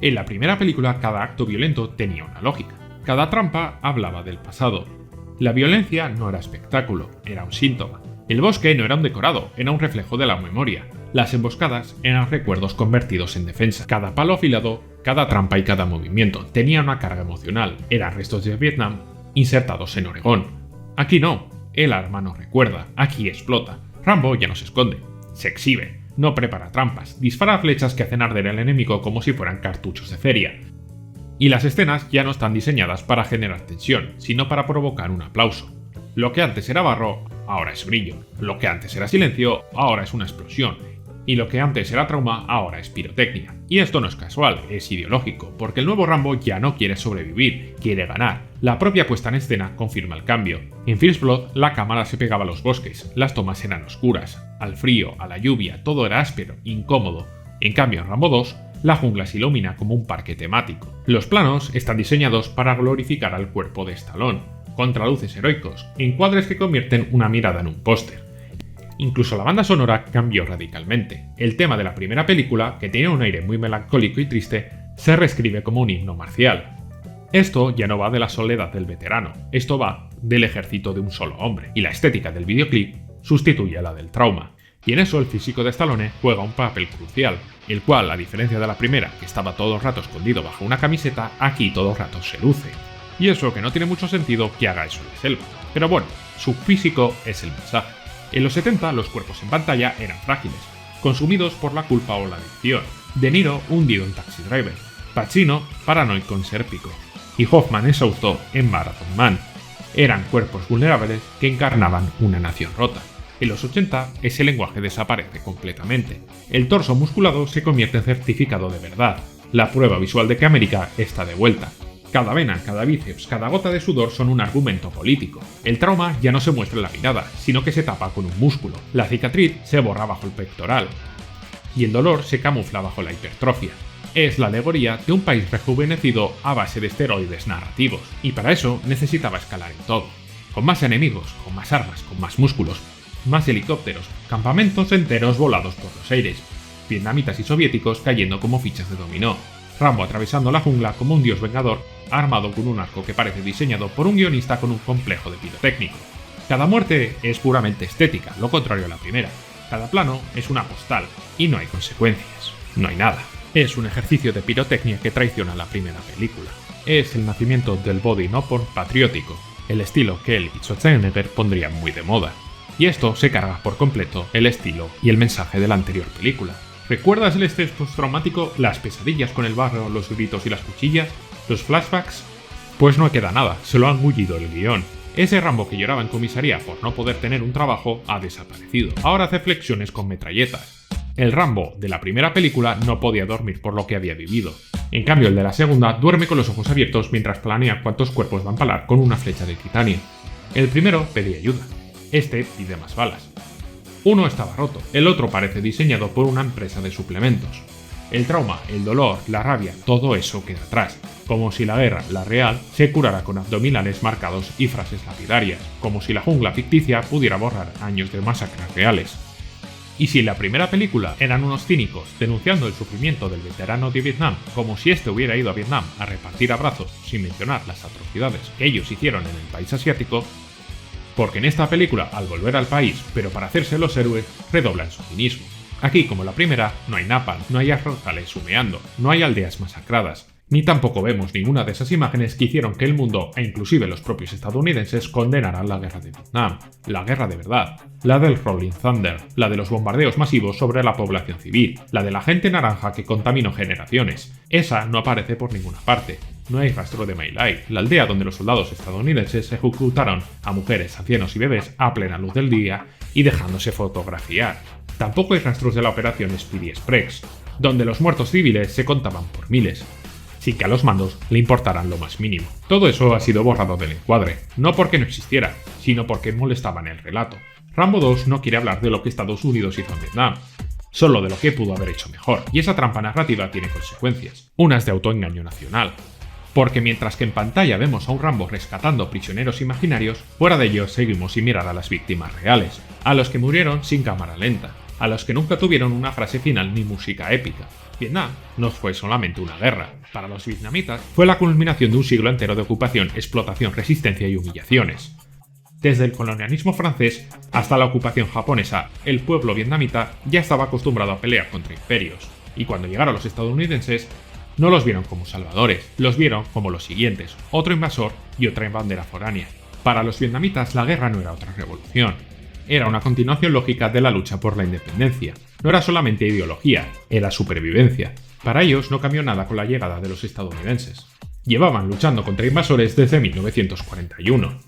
En la primera película, cada acto violento tenía una lógica. Cada trampa hablaba del pasado. La violencia no era espectáculo, era un síntoma. El bosque no era un decorado, era un reflejo de la memoria. Las emboscadas eran recuerdos convertidos en defensa. Cada palo afilado, cada trampa y cada movimiento tenía una carga emocional. Eran restos de Vietnam insertados en Oregón. Aquí no, el arma no recuerda, aquí explota. Rambo ya no se esconde, se exhibe, no prepara trampas, dispara flechas que hacen arder al enemigo como si fueran cartuchos de feria. Y las escenas ya no están diseñadas para generar tensión, sino para provocar un aplauso. Lo que antes era barro, ahora es brillo. Lo que antes era silencio, ahora es una explosión. Y lo que antes era trauma, ahora es pirotecnia. Y esto no es casual, es ideológico, porque el nuevo Rambo ya no quiere sobrevivir, quiere ganar. La propia puesta en escena confirma el cambio. En First Blood, la cámara se pegaba a los bosques, las tomas eran oscuras, al frío, a la lluvia, todo era áspero, incómodo. En cambio, en Rambo 2, la jungla se ilumina como un parque temático. Los planos están diseñados para glorificar al cuerpo de Stallone, contraluces heroicos, encuadres que convierten una mirada en un póster. Incluso la banda sonora cambió radicalmente. El tema de la primera película, que tenía un aire muy melancólico y triste, se reescribe como un himno marcial. Esto ya no va de la soledad del veterano, esto va del ejército de un solo hombre, y la estética del videoclip sustituye a la del trauma. Y en eso el físico de Stallone juega un papel crucial, el cual, a diferencia de la primera, que estaba todo el rato escondido bajo una camiseta, aquí todo el rato se luce. Y eso que no tiene mucho sentido que haga eso en la selva. Pero bueno, su físico es el mensaje. En los 70 los cuerpos en pantalla eran frágiles, consumidos por la culpa o la adicción. De Niro hundido en Taxi Driver, Pacino paranoico en Sérpico, y Hoffman exhausto en Marathon Man. Eran cuerpos vulnerables que encarnaban una nación rota. En los 80 ese lenguaje desaparece completamente. El torso musculado se convierte en certificado de verdad, la prueba visual de que América está de vuelta. Cada vena, cada bíceps, cada gota de sudor son un argumento político. El trauma ya no se muestra en la mirada, sino que se tapa con un músculo. La cicatriz se borra bajo el pectoral. Y el dolor se camufla bajo la hipertrofia. Es la alegoría de un país rejuvenecido a base de esteroides narrativos. Y para eso necesitaba escalar en todo. Con más enemigos, con más armas, con más músculos, más helicópteros, campamentos enteros volados por los aires, vietnamitas y soviéticos cayendo como fichas de dominó. Rambo atravesando la jungla como un dios vengador, armado con un arco que parece diseñado por un guionista con un complejo de pirotécnico. Cada muerte es puramente estética, lo contrario a la primera. Cada plano es una postal, y no hay consecuencias. No hay nada. Es un ejercicio de pirotecnia que traiciona la primera película. Es el nacimiento del body no-porn patriótico, el estilo que él y Schwarzenegger pondrían muy de moda. Y esto se carga por completo el estilo y el mensaje de la anterior película. ¿Recuerdas el estrés postraumático, las pesadillas con el barro, los gritos y las cuchillas, los flashbacks? Pues no queda nada, se lo ha engullido el guión. Ese Rambo que lloraba en comisaría por no poder tener un trabajo ha desaparecido. Ahora hace flexiones con metralletas. El Rambo de la primera película no podía dormir por lo que había vivido. En cambio, el de la segunda duerme con los ojos abiertos mientras planea cuántos cuerpos va a empalar con una flecha de titanio. El primero pedía ayuda. Este pide más balas. Uno estaba roto, el otro parece diseñado por una empresa de suplementos. El trauma, el dolor, la rabia, todo eso queda atrás, como si la guerra, la real, se curara con abdominales marcados y frases lapidarias, como si la jungla ficticia pudiera borrar años de masacres reales. Y si en la primera película eran unos cínicos denunciando el sufrimiento del veterano de Vietnam como si éste hubiera ido a Vietnam a repartir abrazos sin mencionar las atrocidades que ellos hicieron en el país asiático, porque en esta película, al volver al país, pero para hacerse los héroes, redoblan su cinismo. Aquí, como la primera, no hay napalm, no hay arrozales humeando, no hay aldeas masacradas. Ni tampoco vemos ninguna de esas imágenes que hicieron que el mundo, e inclusive los propios estadounidenses, condenaran la guerra de Vietnam, la guerra de verdad, la del Rolling Thunder, la de los bombardeos masivos sobre la población civil, la de la gente naranja que contaminó generaciones. Esa no aparece por ninguna parte. No hay rastro de My Lai, la aldea donde los soldados estadounidenses ejecutaron a mujeres, ancianos y bebés a plena luz del día y dejándose fotografiar. Tampoco hay rastros de la operación Speedy Express, donde los muertos civiles se contaban por miles, sin que a los mandos le importaran lo más mínimo. Todo eso ha sido borrado del encuadre, no porque no existiera, sino porque molestaba en el relato. Rambo 2 no quiere hablar de lo que Estados Unidos hizo en Vietnam, solo de lo que pudo haber hecho mejor, y esa trampa narrativa tiene consecuencias, unas de autoengaño nacional. Porque mientras que en pantalla vemos a un Rambo rescatando prisioneros imaginarios, fuera de ellos seguimos sin mirar a las víctimas reales, a los que murieron sin cámara lenta, a los que nunca tuvieron una frase final ni música épica. Vietnam no fue solamente una guerra. Para los vietnamitas fue la culminación de un siglo entero de ocupación, explotación, resistencia y humillaciones. Desde el colonialismo francés hasta la ocupación japonesa, el pueblo vietnamita ya estaba acostumbrado a pelear contra imperios, y cuando llegaron los estadounidenses, no los vieron como salvadores, los vieron como los siguientes, otro invasor y otra bandera foránea. Para los vietnamitas la guerra no era otra revolución, era una continuación lógica de la lucha por la independencia. No era solamente ideología, era supervivencia. Para ellos no cambió nada con la llegada de los estadounidenses. Llevaban luchando contra invasores desde 1941.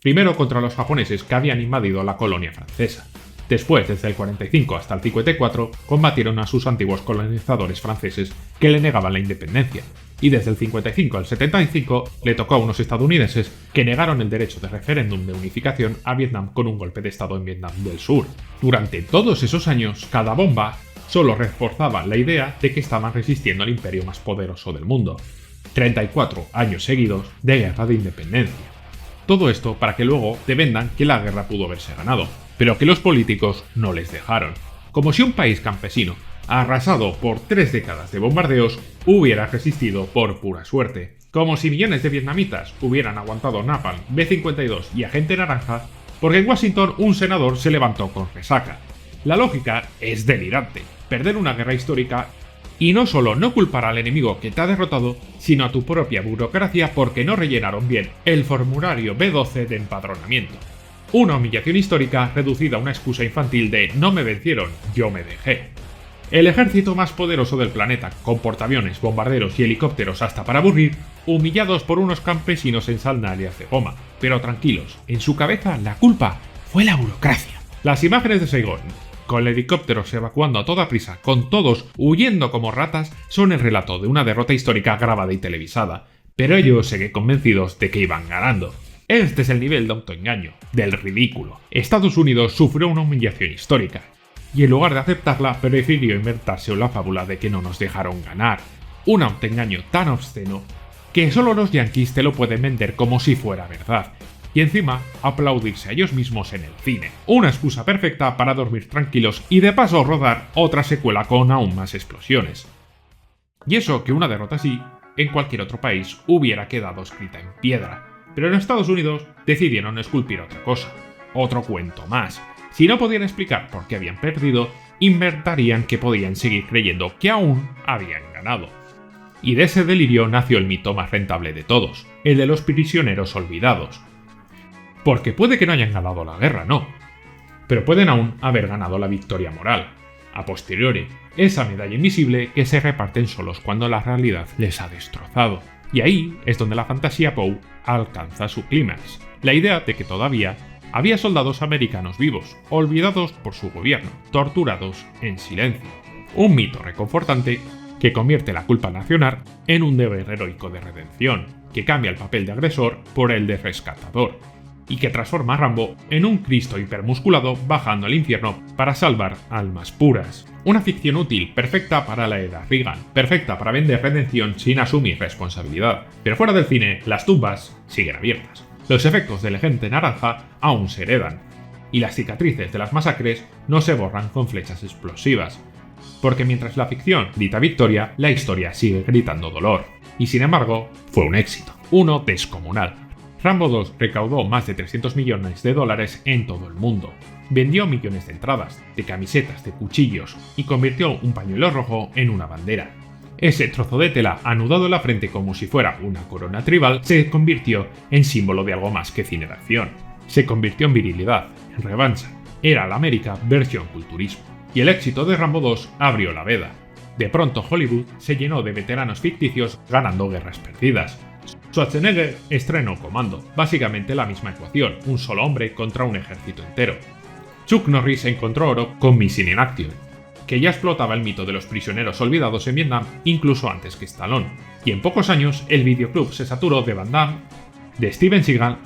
Primero contra los japoneses que habían invadido la colonia francesa. Después, desde el 45 hasta el 54, combatieron a sus antiguos colonizadores franceses que le negaban la independencia. Y desde el 55 al 75 le tocó a unos estadounidenses que negaron el derecho de referéndum de unificación a Vietnam con un golpe de estado en Vietnam del Sur. Durante todos esos años, cada bomba solo reforzaba la idea de que estaban resistiendo al imperio más poderoso del mundo. 34 años seguidos de guerra de independencia. Todo esto para que luego te vendan que la guerra pudo haberse ganado, pero que los políticos no les dejaron. Como si un país campesino, arrasado por 3 décadas de bombardeos, hubiera resistido por pura suerte. Como si millones de vietnamitas hubieran aguantado Napalm, B-52 y Agente Naranja, porque en Washington un senador se levantó con resaca. La lógica es delirante. Perder una guerra histórica y no solo no culpar al enemigo que te ha derrotado, sino a tu propia burocracia porque no rellenaron bien el formulario B12 de empadronamiento. Una humillación histórica reducida a una excusa infantil de no me vencieron, yo me dejé. El ejército más poderoso del planeta, con portaaviones, bombarderos y helicópteros hasta para aburrir, humillados por unos campesinos en sandalias de goma. Pero tranquilos, en su cabeza la culpa fue la burocracia. Las imágenes de Saigón, con helicópteros evacuando a toda prisa, con todos huyendo como ratas, son el relato de una derrota histórica grabada y televisada, pero ellos siguen convencidos de que iban ganando. Este es el nivel de autoengaño, del ridículo. Estados Unidos sufrió una humillación histórica, y en lugar de aceptarla, prefirió inventarse la fábula de que no nos dejaron ganar. Un autoengaño tan obsceno que solo los yanquis te lo pueden vender como si fuera verdad. Y encima, aplaudirse a ellos mismos en el cine. Una excusa perfecta para dormir tranquilos y de paso rodar otra secuela con aún más explosiones. Y eso que una derrota así, en cualquier otro país, hubiera quedado escrita en piedra. Pero en Estados Unidos decidieron esculpir otra cosa. Otro cuento más. Si no podían explicar por qué habían perdido, inventarían que podían seguir creyendo que aún habían ganado. Y de ese delirio nació el mito más rentable de todos, el de los prisioneros olvidados. Porque puede que no hayan ganado la guerra, no. Pero pueden aún haber ganado la victoria moral. A posteriori, esa medalla invisible que se reparten solos cuando la realidad les ha destrozado. Y ahí es donde la fantasía Poe alcanza su clímax. La idea de que todavía había soldados americanos vivos, olvidados por su gobierno, torturados en silencio. Un mito reconfortante que convierte la culpa nacional en un deber heroico de redención, que cambia el papel de agresor por el de rescatador, y que transforma a Rambo en un Cristo hipermusculado bajando al infierno para salvar almas puras. Una ficción útil, perfecta para la era Reagan, perfecta para vender redención sin asumir responsabilidad. Pero fuera del cine, las tumbas siguen abiertas. Los efectos del Agente Naranja aún se heredan, y las cicatrices de las masacres no se borran con flechas explosivas. Porque mientras la ficción grita victoria, la historia sigue gritando dolor. Y sin embargo, fue un éxito, uno descomunal. Rambo 2 recaudó más de $300 millones en todo el mundo. Vendió millones de entradas, de camisetas, de cuchillos y convirtió un pañuelo rojo en una bandera. Ese trozo de tela anudado en la frente como si fuera una corona tribal se convirtió en símbolo de algo más que cine de acción. Se convirtió en virilidad, en revancha. Era la América versión culturismo. Y el éxito de Rambo 2 abrió la veda. De pronto Hollywood se llenó de veteranos ficticios ganando guerras perdidas. Schwarzenegger estrenó Comando, básicamente la misma ecuación, un solo hombre contra un ejército entero. Chuck Norris encontró oro con Missing in Action, que ya explotaba el mito de los prisioneros olvidados en Vietnam incluso antes que Stallone. Y en pocos años el videoclub se saturó de Van Damme, de Steven Seagal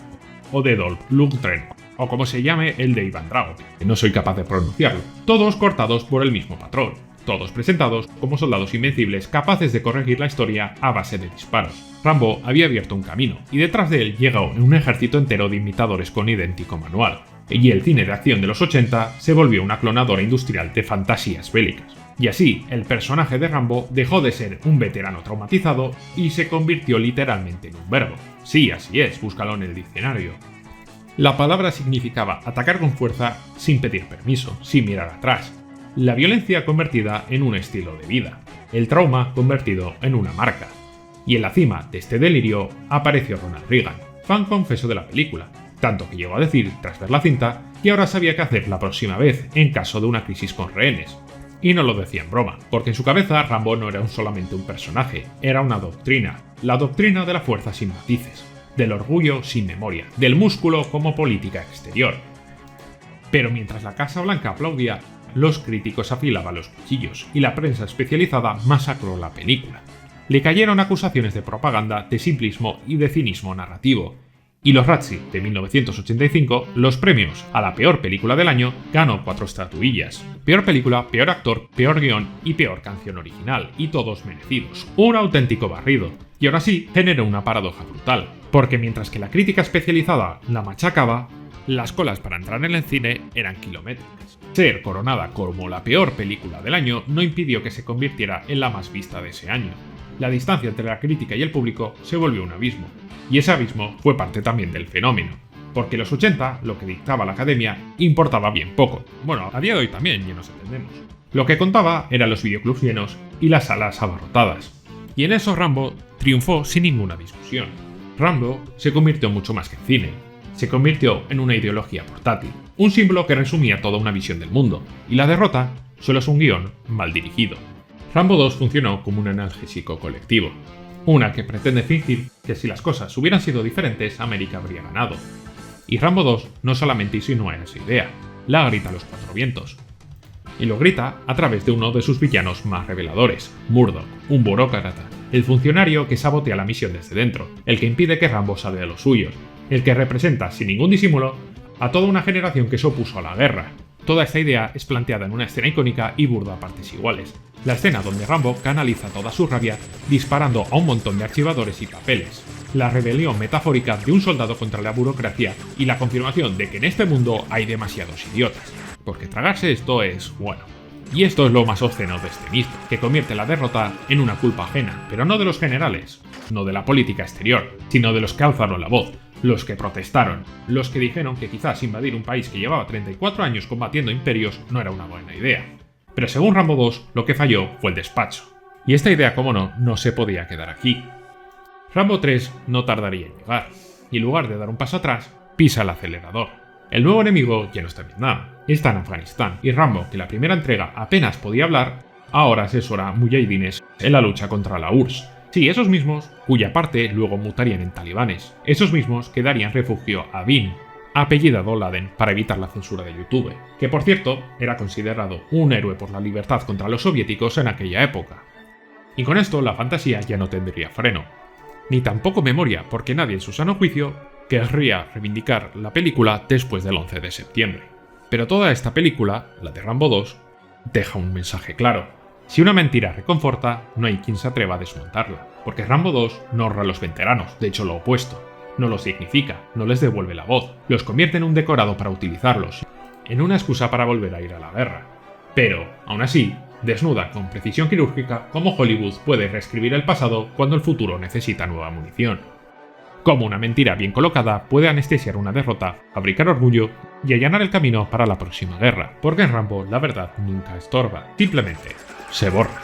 o de Dolph Lundgren, o como se llame el de Ivan Drago, que no soy capaz de pronunciarlo, todos cortados por el mismo patrón, todos presentados como soldados invencibles capaces de corregir la historia a base de disparos. Rambo había abierto un camino, y detrás de él llegó un ejército entero de imitadores con idéntico manual, y el cine de acción de los 80 se volvió una clonadora industrial de fantasías bélicas. Y así, el personaje de Rambo dejó de ser un veterano traumatizado y se convirtió literalmente en un verbo. Sí, así es, búscalo en el diccionario. La palabra significaba atacar con fuerza sin pedir permiso, sin mirar atrás. La violencia convertida en un estilo de vida. El trauma convertido en una marca. Y en la cima de este delirio apareció Ronald Reagan, fan confeso de la película, tanto que llegó a decir, tras ver la cinta, que ahora sabía qué hacer la próxima vez en caso de una crisis con rehenes. Y no lo decía en broma, porque en su cabeza Rambo no era solamente un personaje, era una doctrina, la doctrina de la fuerza sin matices, del orgullo sin memoria, del músculo como política exterior. Pero mientras la Casa Blanca aplaudía, los críticos afilaban los cuchillos y la prensa especializada masacró la película. Le cayeron acusaciones de propaganda, de simplismo y de cinismo narrativo. Y los Razzie de 1985, los premios a la peor película del año, ganó 4 estatuillas. Peor película, peor actor, peor guión y peor canción original, y todos merecidos. Un auténtico barrido. Y ahora sí, generó una paradoja brutal, porque mientras que la crítica especializada la machacaba, las colas para entrar en el cine eran kilométricas. Ser coronada como la peor película del año no impidió que se convirtiera en la más vista de ese año. La distancia entre la crítica y el público se volvió un abismo. Y ese abismo fue parte también del fenómeno, porque en los 80 lo que dictaba la academia importaba bien poco. Bueno, a día de hoy también, ya nos entendemos. Lo que contaba eran los videoclubs llenos y las salas abarrotadas. Y en eso Rambo triunfó sin ninguna discusión. Rambo se convirtió en mucho más que en cine. Se convirtió en una ideología portátil, un símbolo que resumía toda una visión del mundo, y la derrota solo es un guión mal dirigido. Rambo 2 funcionó como un analgésico colectivo. Una que pretende fingir que si las cosas hubieran sido diferentes, América habría ganado. Y Rambo 2 no solamente insinúa esa idea, la grita a los 4 vientos. Y lo grita a través de uno de sus villanos más reveladores, Murdoch, un burócrata, el funcionario que sabotea la misión desde dentro, el que impide que Rambo salve a los suyos, el que representa sin ningún disimulo a toda una generación que se opuso a la guerra. Toda esta idea es planteada en una escena icónica y burda a partes iguales. La escena donde Rambo canaliza toda su rabia disparando a un montón de archivadores y papeles. La rebelión metafórica de un soldado contra la burocracia y la confirmación de que en este mundo hay demasiados idiotas. Porque tragarse esto es bueno. Y esto es lo más obsceno de este mismo, que convierte la derrota en una culpa ajena, pero no de los generales, no de la política exterior, sino de los que alzaron la voz, los que protestaron, los que dijeron que quizás invadir un país que llevaba 34 años combatiendo imperios no era una buena idea. Pero según Rambo 2, lo que falló fue el despacho. Y esta idea, como no se podía quedar aquí. Rambo 3 no tardaría en llegar, y en lugar de dar un paso atrás, pisa el acelerador. El nuevo enemigo ya no está en Vietnam, está en Afganistán, y Rambo, que la primera entrega apenas podía hablar, ahora asesora a mujahidines en la lucha contra la URSS. Sí, esos mismos, cuya parte luego mutarían en talibanes. Esos mismos que darían refugio a Bin, apellidado Laden, para evitar la censura de YouTube, que por cierto era considerado un héroe por la libertad contra los soviéticos en aquella época. Y con esto la fantasía ya no tendría freno, ni tampoco memoria, porque nadie en su sano juicio querría reivindicar la película después del 11 de septiembre. Pero toda esta película, la de Rambo 2, deja un mensaje claro. Si una mentira reconforta, no hay quien se atreva a desmontarla, porque Rambo 2 no honra a los veteranos, de hecho lo opuesto. No los significa, no les devuelve la voz, los convierte en un decorado para utilizarlos, en una excusa para volver a ir a la guerra. Pero, aún así, desnuda con precisión quirúrgica cómo Hollywood puede reescribir el pasado cuando el futuro necesita nueva munición. Cómo una mentira bien colocada puede anestesiar una derrota, fabricar orgullo y allanar el camino para la próxima guerra, porque en Rambo la verdad nunca estorba, simplemente se borra.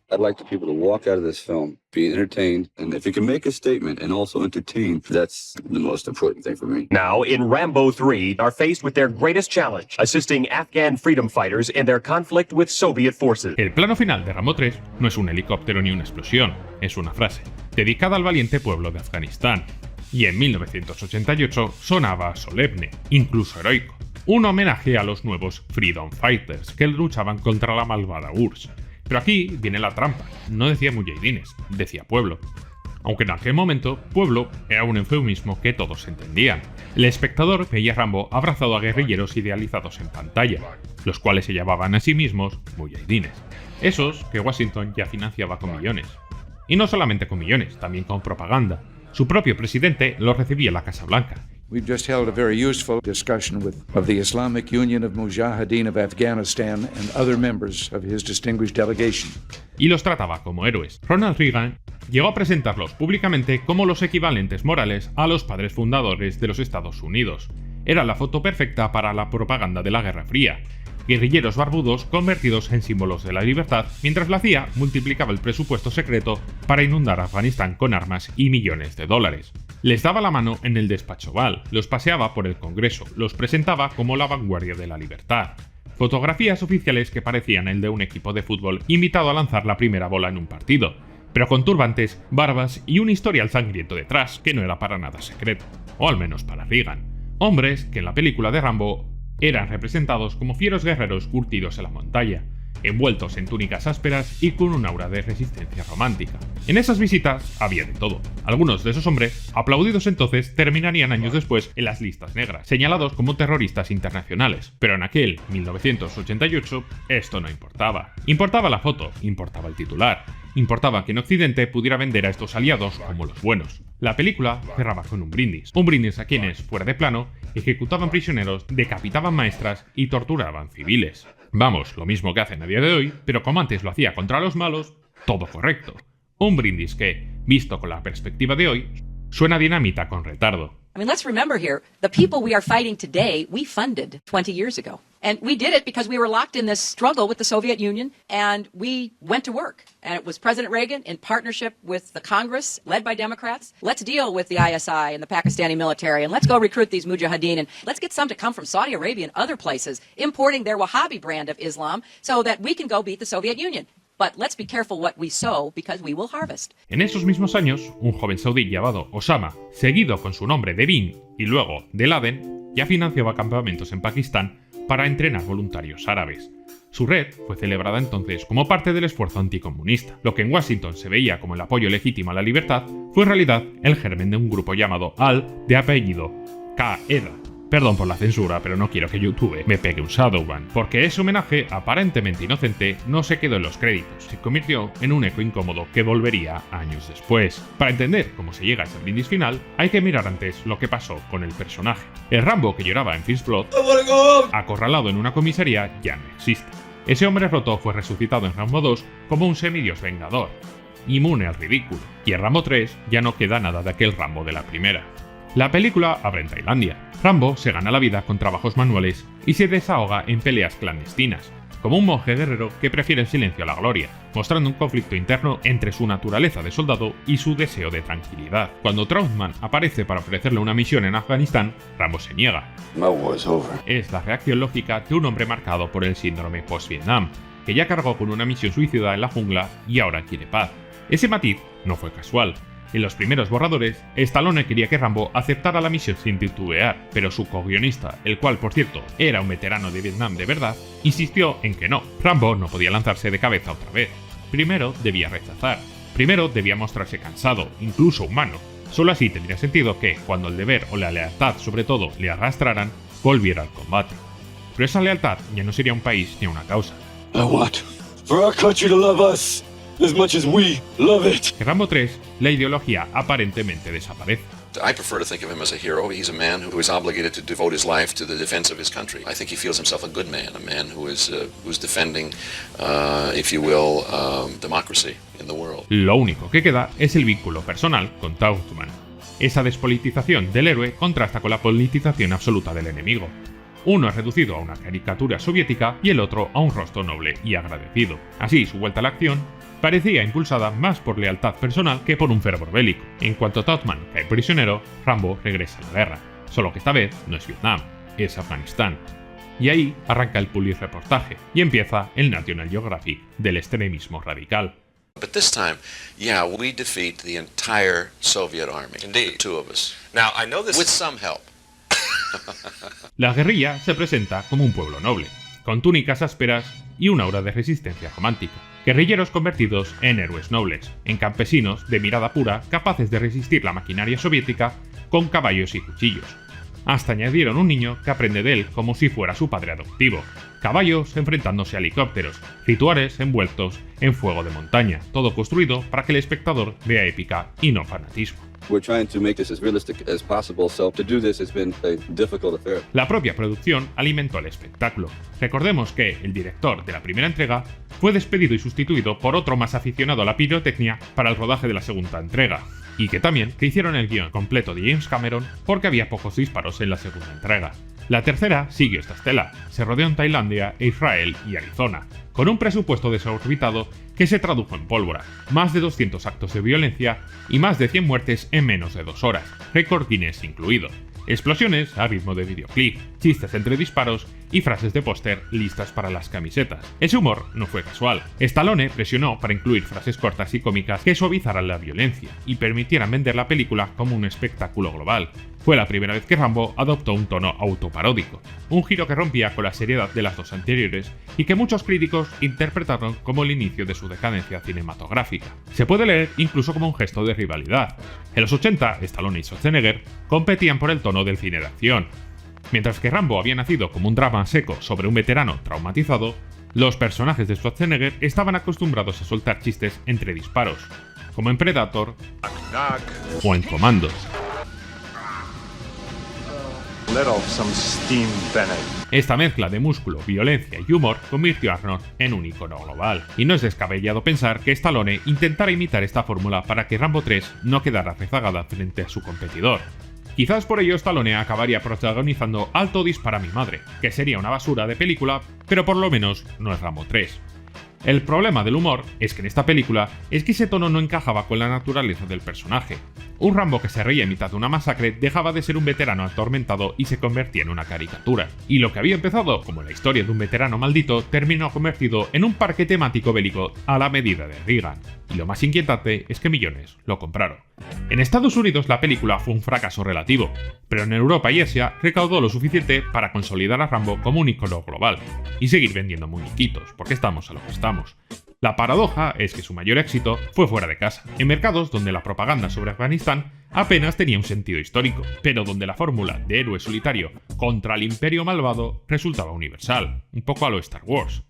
I'd like the people to walk out of this film being entertained, and if you can make a statement and also entertain, that's the most important thing for me. Now, in Rambo 3, are faced with their greatest challenge, assisting Afghan freedom fighters in their conflict with Soviet forces. El plano final de Rambo 3 no es un helicóptero ni una explosión, es una frase, dedicada al valiente pueblo de Afganistán. Y en 1988 sonaba solemne, incluso heroico, un homenaje a los nuevos Freedom Fighters que luchaban contra la malvada URSS. Pero aquí viene la trampa, no decía mujahidines, decía pueblo. Aunque en aquel momento, pueblo era un eufemismo que todos entendían. El espectador veía a Rambo abrazado a guerrilleros idealizados en pantalla, los cuales se llamaban a sí mismos mujahidines. Esos que Washington ya financiaba con millones. Y no solamente con millones, también con propaganda. Su propio presidente los recibía en la Casa Blanca. We've just held a very useful discussion of the Islamic Union of Mujahideen of Afghanistan and other members of his distinguished delegation. Y los trataba como héroes. Ronald Reagan llegó a presentarlos públicamente como los equivalentes morales a los padres fundadores de los Estados Unidos. Era la foto perfecta para la propaganda de la Guerra Fría. Guerrilleros barbudos convertidos en símbolos de la libertad, mientras la CIA multiplicaba el presupuesto secreto para inundar Afganistán con armas y millones de dólares. Les daba la mano en el despacho Oval, los paseaba por el Congreso, los presentaba como la vanguardia de la libertad. Fotografías oficiales que parecían el de un equipo de fútbol invitado a lanzar la primera bola en un partido, pero con turbantes, barbas y un historial sangriento detrás que no era para nada secreto, o al menos para Reagan. Hombres que en la película de Rambo eran representados como fieros guerreros curtidos en la montaña, envueltos en túnicas ásperas y con un aura de resistencia romántica. En esas visitas había de todo. Algunos de esos hombres, aplaudidos entonces, terminarían años después en las listas negras, señalados como terroristas internacionales. Pero en aquel 1988 esto no importaba. Importaba la foto, importaba el titular. Importaba que en Occidente pudiera vender a estos aliados como los buenos. La película cerraba con un brindis a quienes, fuera de plano, ejecutaban prisioneros, decapitaban maestras y torturaban civiles. Vamos, lo mismo que hacen a día de hoy, pero como antes lo hacía contra los malos, todo correcto. Un brindis que, visto con la perspectiva de hoy, suena a dinamita con retardo. I mean, let's remember here, the people we are fighting today, we funded 20 years ago. And we did it because we were locked in this struggle with the Soviet Union, and we went to work. And it was President Reagan in partnership with the Congress, led by Democrats. Let's deal with the ISI and the Pakistani military, and let's go recruit these mujahideen, and let's get some to come from Saudi Arabia and other places, importing their Wahhabi brand of Islam, so that we can go beat the Soviet Union. But let's be careful what we sow, because we will harvest. En esos mismos años, un joven saudí llamado Osama, seguido con su nombre de Bin y luego de Laden, ya financiaba campamentos en Pakistán para entrenar voluntarios árabes. Su red fue celebrada entonces como parte del esfuerzo anticomunista. Lo que en Washington se veía como el apoyo legítimo a la libertad fue en realidad el germen de un grupo llamado Al, de apellido Qaeda. Perdón por la censura, pero no quiero que YouTube me pegue un Shadowban, porque ese homenaje aparentemente inocente no se quedó en los créditos, se convirtió en un eco incómodo que volvería años después. Para entender cómo se llega a ese brindis final, hay que mirar antes lo que pasó con el personaje. El Rambo que lloraba en First Blood, acorralado en una comisaría, ya no existe. Ese hombre roto fue resucitado en Rambo 2 como un semidios vengador, inmune al ridículo, y en Rambo 3 ya no queda nada de aquel Rambo de la primera. La película abre en Tailandia. Rambo se gana la vida con trabajos manuales y se desahoga en peleas clandestinas, como un monje guerrero que prefiere el silencio a la gloria, mostrando un conflicto interno entre su naturaleza de soldado y su deseo de tranquilidad. Cuando Trautmann aparece para ofrecerle una misión en Afganistán, Rambo se niega. Es la reacción lógica de un hombre marcado por el síndrome post-Vietnam, que ya cargó con una misión suicida en la jungla y ahora quiere paz. Ese matiz no fue casual. En los primeros borradores, Stallone quería que Rambo aceptara la misión sin titubear, pero su co-guionista, el cual por cierto era un veterano de Vietnam de verdad, insistió en que no. Rambo no podía lanzarse de cabeza otra vez. Primero debía rechazar. Primero debía mostrarse cansado, incluso humano. Solo así tendría sentido que, cuando el deber o la lealtad sobre todo le arrastraran, volviera al combate. Pero esa lealtad ya no sería un país ni una causa. I want for our country to love us as much as we love it. En Rambo 3, la ideología aparentemente desaparece. I prefer to think of him as a hero. He's a man who is obligated to devote his life to the defense of his country. I think he feels himself a good man who is who's defending, if you will, democracy in the world. Lo único que queda es el vínculo personal con Trautmann. Esa despolitización del héroe contrasta con la politización absoluta del enemigo. Uno es reducido a una caricatura soviética y el otro a un rostro noble y agradecido. Así, su vuelta a la acción parecía impulsada más por lealtad personal que por un fervor bélico. En cuanto Todman cae prisionero, Rambo regresa a la guerra. Solo que esta vez no es Vietnam, es Afganistán. Y ahí arranca el Pulitzer reportaje y empieza el National Geographic del extremismo radical. But this time, yeah, we defeat the entire Soviet army. Indeed. The two of us. Now, I know this With some help. La guerrilla se presenta como un pueblo noble, con túnicas ásperas y una aura de resistencia romántica. Guerrilleros convertidos en héroes nobles, en campesinos de mirada pura capaces de resistir la maquinaria soviética con caballos y cuchillos. Hasta añadieron un niño que aprende de él como si fuera su padre adoptivo. Caballos enfrentándose a helicópteros, rituales envueltos en fuego de montaña, todo construido para que el espectador vea épica y no fanatismo. We're trying to make this as realistic as possible, so to do this has been a difficult affair. La propia producción alimentó el espectáculo. Recordemos que el director de la primera entrega fue despedido y sustituido por otro más aficionado a la pirotecnia para el rodaje de la segunda entrega, y que también hicieron el guión completo de James Cameron porque había pocos disparos en la segunda entrega. La tercera siguió esta estela, se rodeó en Tailandia, Israel y Arizona, con un presupuesto desorbitado que se tradujo en pólvora, más de 200 actos de violencia y más de 100 muertes en menos de 2 horas, récord Guinness incluido. Explosiones a ritmo de videoclip, chistes entre disparos y frases de póster listas para las camisetas. Ese humor no fue casual. Stallone presionó para incluir frases cortas y cómicas que suavizaran la violencia y permitieran vender la película como un espectáculo global. Fue la primera vez que Rambo adoptó un tono autoparódico, un giro que rompía con la seriedad de las dos anteriores y que muchos críticos interpretaron como el inicio de su decadencia cinematográfica. Se puede leer incluso como un gesto de rivalidad. En los 80, Stallone y Schwarzenegger competían por el tono del cine de acción. Mientras que Rambo había nacido como un drama seco sobre un veterano traumatizado, los personajes de Schwarzenegger estaban acostumbrados a soltar chistes entre disparos, como en Predator o en Commando. Esta mezcla de músculo, violencia y humor convirtió a Arnold en un icono global, y no es descabellado pensar que Stallone intentara imitar esta fórmula para que Rambo 3 no quedara rezagada frente a su competidor. Quizás por ello Stallone acabaría protagonizando Alto dispara mi madre, que sería una basura de película, pero por lo menos no es Rambo 3. El problema del humor es que en esta película es que ese tono no encajaba con la naturaleza del personaje. Un Rambo que se reía en mitad de una masacre dejaba de ser un veterano atormentado y se convertía en una caricatura. Y lo que había empezado como la historia de un veterano maldito terminó convertido en un parque temático bélico a la medida de Reagan. Y lo más inquietante es que millones lo compraron. En Estados Unidos la película fue un fracaso relativo, pero en Europa y Asia recaudó lo suficiente para consolidar a Rambo como un icono global y seguir vendiendo muñequitos, porque estamos a lo que estamos. La paradoja es que su mayor éxito fue fuera de casa, en mercados donde la propaganda sobre Afganistán apenas tenía un sentido histórico, pero donde la fórmula de héroe solitario contra el imperio malvado resultaba universal, un poco a lo Star Wars,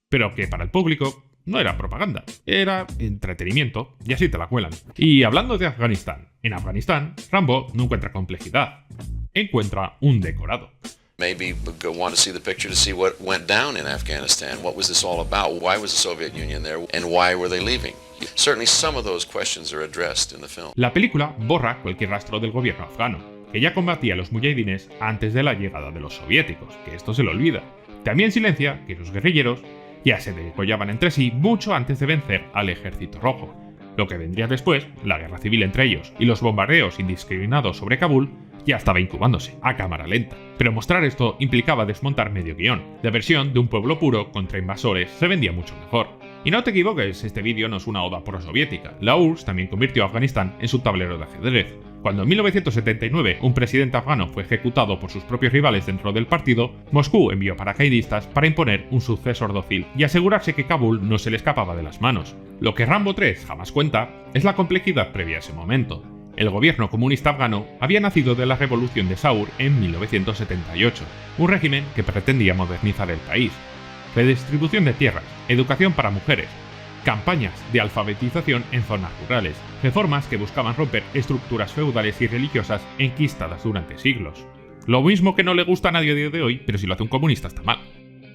pero que para el público no era propaganda, era entretenimiento, y así te la cuelan. Y hablando de Afganistán, en Afganistán, Rambo no encuentra complejidad, encuentra un decorado. Maybe want to see the picture to see what went down in Afghanistan. What was this all about? Why was the Soviet Union there? And why were they leaving? Certainly some of those questions are addressed in the film. La película borra cualquier rastro del gobierno afgano, que ya combatía a los mujahidines antes de la llegada de los soviéticos, que esto se lo olvida. También silencia que los guerrilleros ya se degollaban entre sí mucho antes de vencer al ejército rojo. Lo que vendría después, la guerra civil entre ellos y los bombardeos indiscriminados sobre Kabul, ya estaba incubándose, a cámara lenta. Pero mostrar esto implicaba desmontar medio guión. La versión de un pueblo puro contra invasores se vendía mucho mejor. Y no te equivoques, este vídeo no es una oda prosoviética. La URSS también convirtió a Afganistán en su tablero de ajedrez. Cuando en 1979 un presidente afgano fue ejecutado por sus propios rivales dentro del partido, Moscú envió paracaidistas para imponer un sucesor dócil y asegurarse que Kabul no se le escapaba de las manos. Lo que Rambo 3 jamás cuenta es la complejidad previa a ese momento. El gobierno comunista afgano había nacido de la revolución de Saur en 1978, un régimen que pretendía modernizar el país. Redistribución de tierras, educación para mujeres, campañas de alfabetización en zonas rurales, reformas que buscaban romper estructuras feudales y religiosas enquistadas durante siglos. Lo mismo que no le gusta a nadie a día de hoy, pero si lo hace un comunista está mal.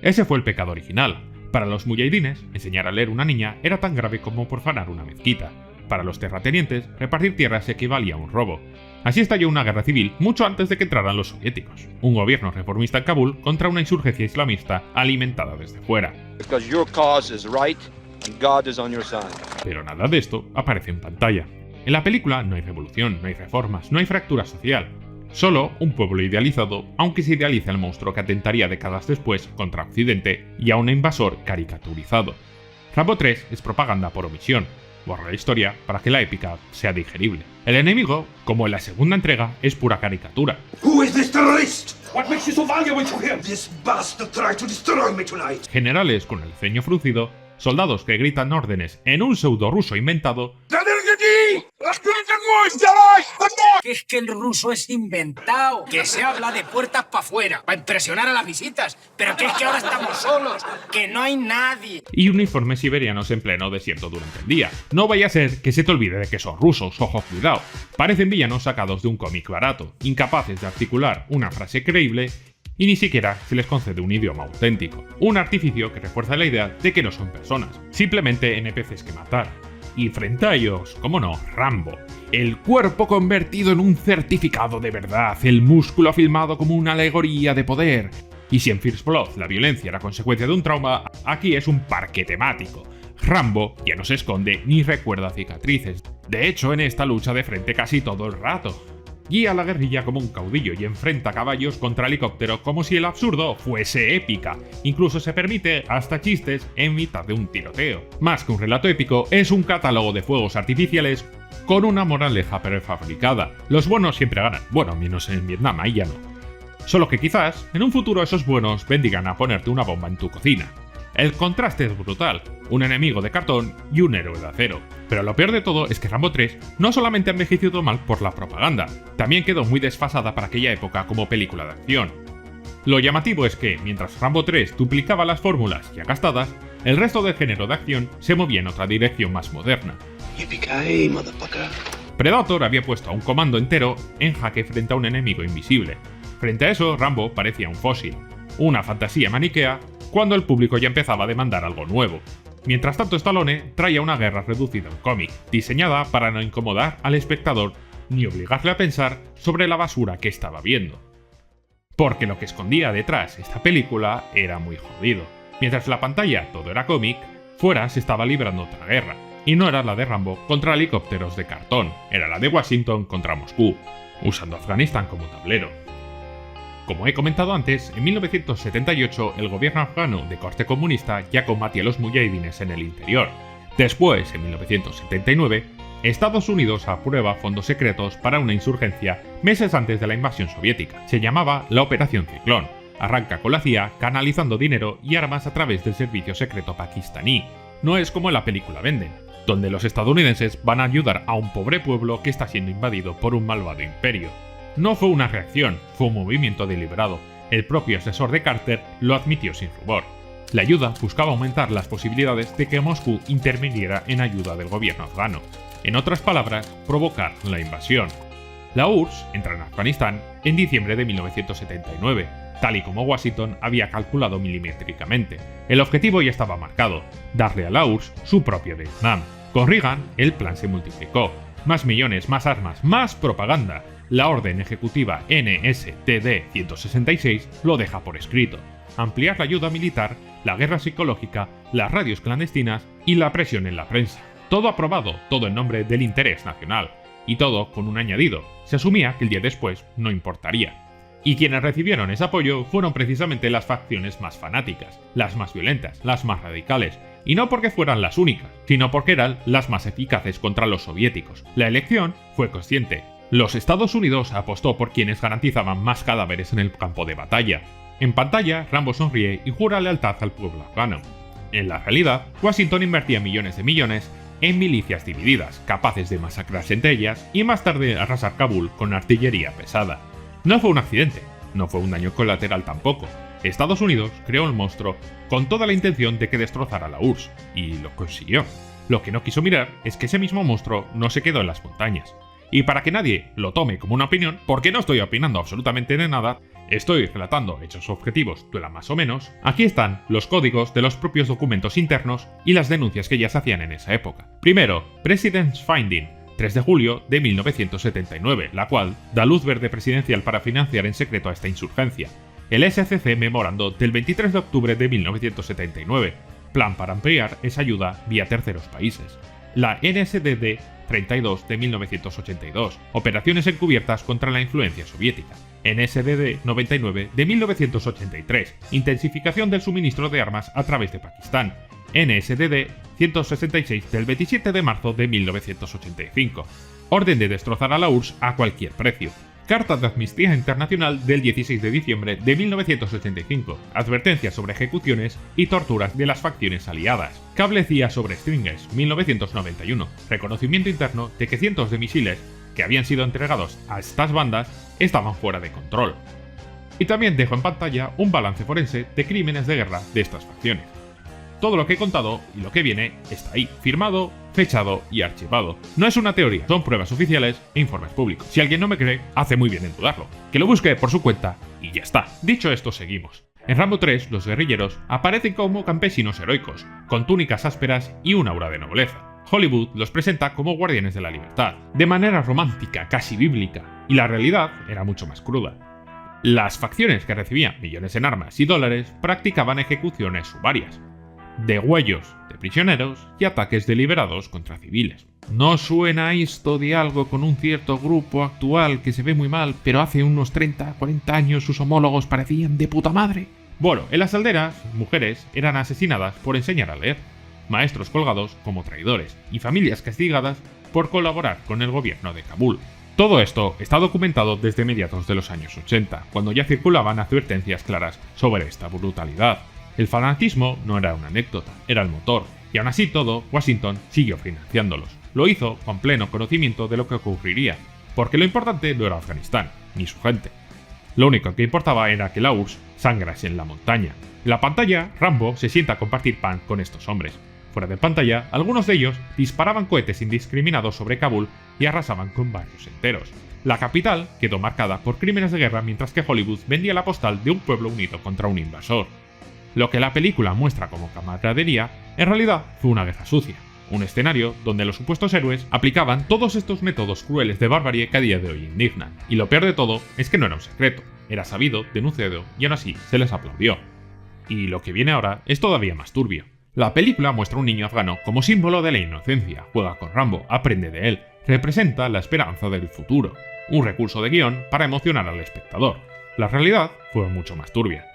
Ese fue el pecado original. Para los mujahidines, enseñar a leer a una niña era tan grave como profanar una mezquita. Para los terratenientes, repartir tierras equivalía a un robo. Así estalló una guerra civil mucho antes de que entraran los soviéticos, un gobierno reformista en Kabul contra una insurgencia islamista alimentada desde fuera. Pero nada de esto aparece en pantalla. En la película no hay revolución, no hay reformas, no hay fractura social. Solo un pueblo idealizado, aunque se idealiza el monstruo que atentaría décadas después contra Occidente y a un invasor caricaturizado. Rambo 3 es propaganda por omisión. Borra la historia para que la épica sea digerible. El enemigo, como en la segunda entrega, es pura caricatura. Generales con el ceño fruncido, soldados que gritan órdenes en un pseudo ruso inventado. Que es que el ruso es inventado, que se habla de puertas para afuera, para impresionar a las visitas, pero que es que ahora estamos solos, que no hay nadie. Y uniformes siberianos en pleno desierto durante el día. No vaya a ser que se te olvide de que son rusos, ojo cuidado. Parecen villanos sacados de un cómic barato, incapaces de articular una frase creíble y ni siquiera se les concede un idioma auténtico. Un artificio que refuerza la idea de que no son personas, simplemente NPCs que matar. Y frente a ellos, como no, Rambo. El cuerpo convertido en un certificado de verdad, el músculo filmado como una alegoría de poder. Y si en First Blood la violencia era consecuencia de un trauma, aquí es un parque temático. Rambo ya no se esconde ni recuerda cicatrices. De hecho, en esta lucha de frente casi todo el rato. Guía a la guerrilla como un caudillo y enfrenta caballos contra helicóptero como si el absurdo fuese épica. Incluso se permite hasta chistes en mitad de un tiroteo. Más que un relato épico, es un catálogo de fuegos artificiales con una moraleja prefabricada. Los buenos siempre ganan. Bueno, menos en Vietnam, ahí ya no. Solo que quizás, en un futuro esos buenos bendigan a ponerte una bomba en tu cocina. El contraste es brutal, un enemigo de cartón y un héroe de acero. Pero lo peor de todo es que Rambo 3 no solamente ha envejecido mal por la propaganda, también quedó muy desfasada para aquella época como película de acción. Lo llamativo es que, mientras Rambo 3 duplicaba las fórmulas ya gastadas, el resto del género de acción se movía en otra dirección más moderna. Predator había puesto a un comando entero en jaque frente a un enemigo invisible. Frente a eso, Rambo parecía un fósil, una fantasía maniquea, cuando el público ya empezaba a demandar algo nuevo. Mientras tanto, Stallone traía una guerra reducida a un cómic, diseñada para no incomodar al espectador ni obligarle a pensar sobre la basura que estaba viendo. Porque lo que escondía detrás esta película era muy jodido. Mientras en la pantalla todo era cómic, fuera se estaba librando otra guerra, y no era la de Rambo contra helicópteros de cartón, era la de Washington contra Moscú, usando Afganistán como tablero. Como he comentado antes, en 1978 el gobierno afgano de corte comunista ya combatía a los mujahidines en el interior. Después, en 1979, Estados Unidos aprueba fondos secretos para una insurgencia meses antes de la invasión soviética. Se llamaba la Operación Ciclón. Arranca con la CIA canalizando dinero y armas a través del servicio secreto pakistaní. No es como en la película Venden, donde los estadounidenses van a ayudar a un pobre pueblo que está siendo invadido por un malvado imperio. No fue una reacción, fue un movimiento deliberado. El propio asesor de Carter lo admitió sin rubor. La ayuda buscaba aumentar las posibilidades de que Moscú interviniera en ayuda del gobierno afgano. En otras palabras, provocar la invasión. La URSS entra en Afganistán en diciembre de 1979, tal y como Washington había calculado milimétricamente. El objetivo ya estaba marcado, darle a la URSS su propio Vietnam. Con Reagan, el plan se multiplicó. Más millones, más armas, más propaganda. La orden ejecutiva NSTD 166 lo deja por escrito. Ampliar la ayuda militar, la guerra psicológica, las radios clandestinas y la presión en la prensa. Todo aprobado, todo en nombre del interés nacional. Y todo con un añadido. Se asumía que el día después no importaría. Y quienes recibieron ese apoyo fueron precisamente las facciones más fanáticas, las más violentas, las más radicales. Y no porque fueran las únicas, sino porque eran las más eficaces contra los soviéticos. La elección fue consciente. Los Estados Unidos apostó por quienes garantizaban más cadáveres en el campo de batalla. En pantalla, Rambo sonríe y jura lealtad al pueblo afgano. En la realidad, Washington invertía millones de millones en milicias divididas, capaces de masacrarse entre ellas y más tarde arrasar Kabul con artillería pesada. No fue un accidente, no fue un daño colateral tampoco. Estados Unidos creó el monstruo con toda la intención de que destrozara la URSS, y lo consiguió. Lo que no quiso mirar es que ese mismo monstruo no se quedó en las montañas. Y para que nadie lo tome como una opinión, porque no estoy opinando absolutamente de nada, estoy relatando hechos objetivos, duela más o menos, aquí están los códigos de los propios documentos internos y las denuncias que ya se hacían en esa época. Primero, President's Finding, 3 de julio de 1979, la cual da luz verde presidencial para financiar en secreto a esta insurgencia. El SCC Memorando del 23 de octubre de 1979, plan para ampliar esa ayuda vía terceros países. La NSDD 32 de 1982, operaciones encubiertas contra la influencia soviética. NSDD 99 de 1983, intensificación del suministro de armas a través de Pakistán. NSDD 166 del 27 de marzo de 1985, orden de destrozar a la URSS a cualquier precio. Carta de Amnistía Internacional del 16 de diciembre de 1985, advertencias sobre ejecuciones y torturas de las facciones aliadas. Cablecía sobre Stringers, 1991, reconocimiento interno de que cientos de misiles que habían sido entregados a estas bandas estaban fuera de control. Y también dejo en pantalla un balance forense de crímenes de guerra de estas facciones. Todo lo que he contado y lo que viene está ahí, firmado, fechado y archivado. No es una teoría, son pruebas oficiales e informes públicos. Si alguien no me cree, hace muy bien en dudarlo. Que lo busque por su cuenta y ya está. Dicho esto, seguimos. En Rambo 3, los guerrilleros aparecen como campesinos heroicos, con túnicas ásperas y un aura de nobleza. Hollywood los presenta como guardianes de la libertad, de manera romántica, casi bíblica, y la realidad era mucho más cruda. Las facciones que recibían millones en armas y dólares practicaban ejecuciones sumarias, degüellos de prisioneros y ataques deliberados contra civiles. ¿No suena esto de algo con un cierto grupo actual que se ve muy mal, pero hace unos 30-40 años sus homólogos parecían de puta madre? Bueno, en las aldeas, mujeres eran asesinadas por enseñar a leer, maestros colgados como traidores y familias castigadas por colaborar con el gobierno de Kabul. Todo esto está documentado desde mediados de los años 80, cuando ya circulaban advertencias claras sobre esta brutalidad. El fanatismo no era una anécdota, era el motor, y aún así todo, Washington siguió financiándolos. Lo hizo con pleno conocimiento de lo que ocurriría, porque lo importante no era Afganistán, ni su gente. Lo único que importaba era que la URSS sangrase en la montaña. En la pantalla, Rambo se sienta a compartir pan con estos hombres. Fuera de pantalla, algunos de ellos disparaban cohetes indiscriminados sobre Kabul y arrasaban con barrios enteros. La capital quedó marcada por crímenes de guerra mientras que Hollywood vendía la postal de un pueblo unido contra un invasor. Lo que la película muestra como camaradería, en realidad fue una guerra sucia, un escenario donde los supuestos héroes aplicaban todos estos métodos crueles de barbarie que a día de hoy indignan. Y lo peor de todo es que no era un secreto, era sabido, denunciado y aún así se les aplaudió. Y lo que viene ahora es todavía más turbio. La película muestra a un niño afgano como símbolo de la inocencia, juega con Rambo, aprende de él, representa la esperanza del futuro, un recurso de guión para emocionar al espectador. La realidad fue mucho más turbia.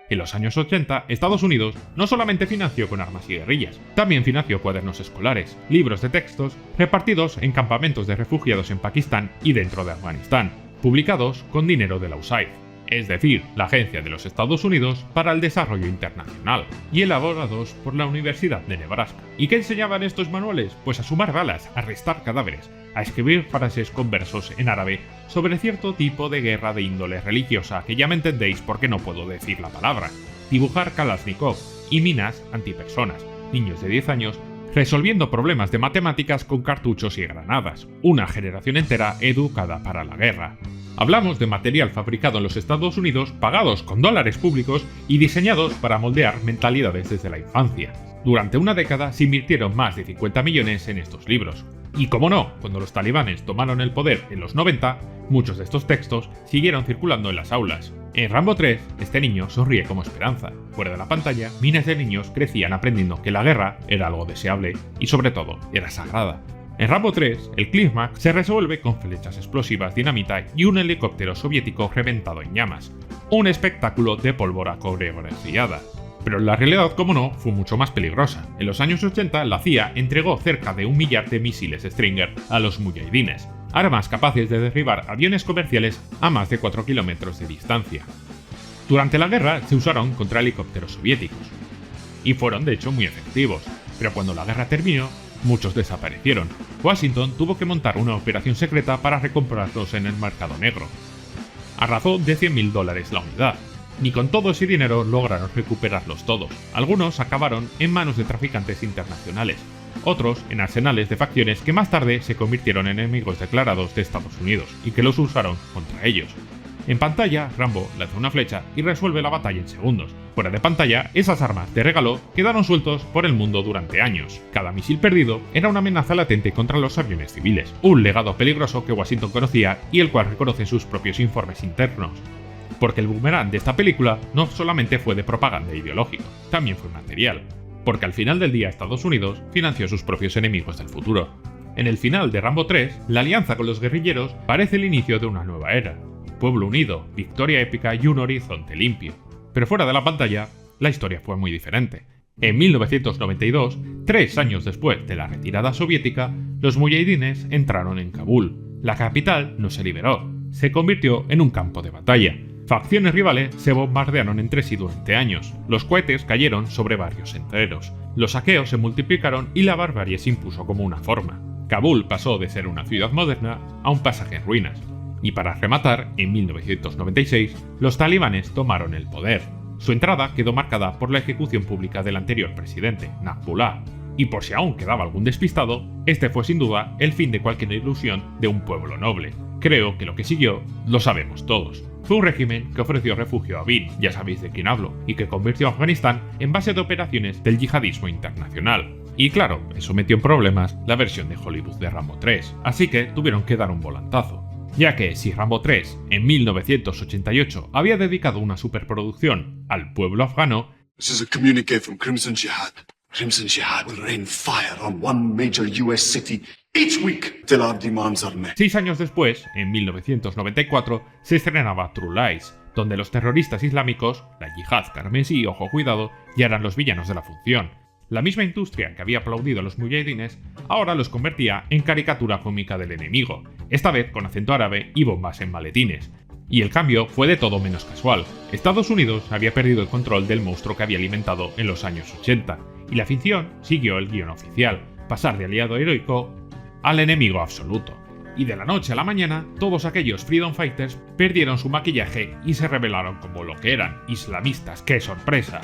En los años 80, Estados Unidos no solamente financió con armas y guerrillas, también financió cuadernos escolares, libros de textos repartidos en campamentos de refugiados en Pakistán y dentro de Afganistán, publicados con dinero de la USAID, es decir, la Agencia de los Estados Unidos para el Desarrollo Internacional, y elaborados por la Universidad de Nebraska. ¿Y qué enseñaban estos manuales? Pues a sumar balas, a restar cadáveres, a escribir frases con versos en árabe sobre cierto tipo de guerra de índole religiosa, que ya me entendéis porque no puedo decir la palabra, dibujar Kalashnikov y minas antipersonas, niños de 10 años resolviendo problemas de matemáticas con cartuchos y granadas, una generación entera educada para la guerra. Hablamos de material fabricado en los Estados Unidos, pagados con dólares públicos y diseñados para moldear mentalidades desde la infancia. Durante una década se invirtieron más de 50 millones en estos libros. Y como no, cuando los talibanes tomaron el poder en los 90, muchos de estos textos siguieron circulando en las aulas. En Rambo 3, este niño sonríe como esperanza. Fuera de la pantalla, miles de niños crecían aprendiendo que la guerra era algo deseable y sobre todo era sagrada. En Rambo 3, el clímax se resuelve con flechas explosivas, dinamita y un helicóptero soviético reventado en llamas. Un espectáculo de pólvora coreografiada. Pero la realidad, como no, fue mucho más peligrosa. En los años 80, la CIA entregó cerca de 1 millar de misiles Stinger a los mujahidines, armas capaces de derribar aviones comerciales a más de 4 kilómetros de distancia. Durante la guerra se usaron contra helicópteros soviéticos, y fueron de hecho muy efectivos, pero cuando la guerra terminó, muchos desaparecieron. Washington tuvo que montar una operación secreta para recomprarlos en el mercado negro, a razón de $100.000 la unidad. Ni con todo ese dinero lograron recuperarlos todos. Algunos acabaron en manos de traficantes internacionales, otros en arsenales de facciones que más tarde se convirtieron en enemigos declarados de Estados Unidos y que los usaron contra ellos. En pantalla, Rambo lanza una flecha y resuelve la batalla en segundos. Fuera de pantalla, esas armas de regalo quedaron sueltos por el mundo durante años. Cada misil perdido era una amenaza latente contra los aviones civiles, un legado peligroso que Washington conocía y el cual reconoce en sus propios informes internos. Porque el boomerang de esta película no solamente fue de propaganda ideológica, también fue material. Porque al final del día Estados Unidos financió a sus propios enemigos del futuro. En el final de Rambo 3, la alianza con los guerrilleros parece el inicio de una nueva era. Pueblo unido, victoria épica y un horizonte limpio. Pero fuera de la pantalla, la historia fue muy diferente. En 1992, 3 años después de la retirada soviética, los mujahidines entraron en Kabul. La capital no se liberó, se convirtió en un campo de batalla. Facciones rivales se bombardearon entre sí durante años, los cohetes cayeron sobre barrios enteros, los saqueos se multiplicaron y la barbarie se impuso como una forma. Kabul pasó de ser una ciudad moderna a un pasaje en ruinas. Y para rematar, en 1996, los talibanes tomaron el poder. Su entrada quedó marcada por la ejecución pública del anterior presidente, Najibullah. Y por si aún quedaba algún despistado, este fue sin duda el fin de cualquier ilusión de un pueblo noble. Creo que lo que siguió lo sabemos todos. Fue un régimen que ofreció refugio a Bin, ya sabéis de quién hablo, y que convirtió a Afganistán en base de operaciones del yihadismo internacional. Y claro, eso metió en problemas la versión de Hollywood de Rambo 3, así que tuvieron que dar un volantazo. Ya que si Rambo 3 en 1988 había dedicado una superproducción al pueblo afgano, This is a communique from Crimson Jihad. Crimson Jihad will rain fire on one major US city each week till our demands are met. 6 años después, en 1994, se estrenaba True Lies, donde los terroristas islámicos, la yihad carmesí, ojo cuidado, ya eran los villanos de la función. La misma industria que había aplaudido a los mujahidines ahora los convertía en caricatura cómica del enemigo, esta vez con acento árabe y bombas en maletines. Y el cambio fue de todo menos casual. Estados Unidos había perdido el control del monstruo que había alimentado en los años 80, y la ficción siguió el guión oficial, pasar de aliado heroico al enemigo absoluto. Y de la noche a la mañana, todos aquellos Freedom Fighters perdieron su maquillaje y se revelaron como lo que eran, islamistas. ¡Qué sorpresa!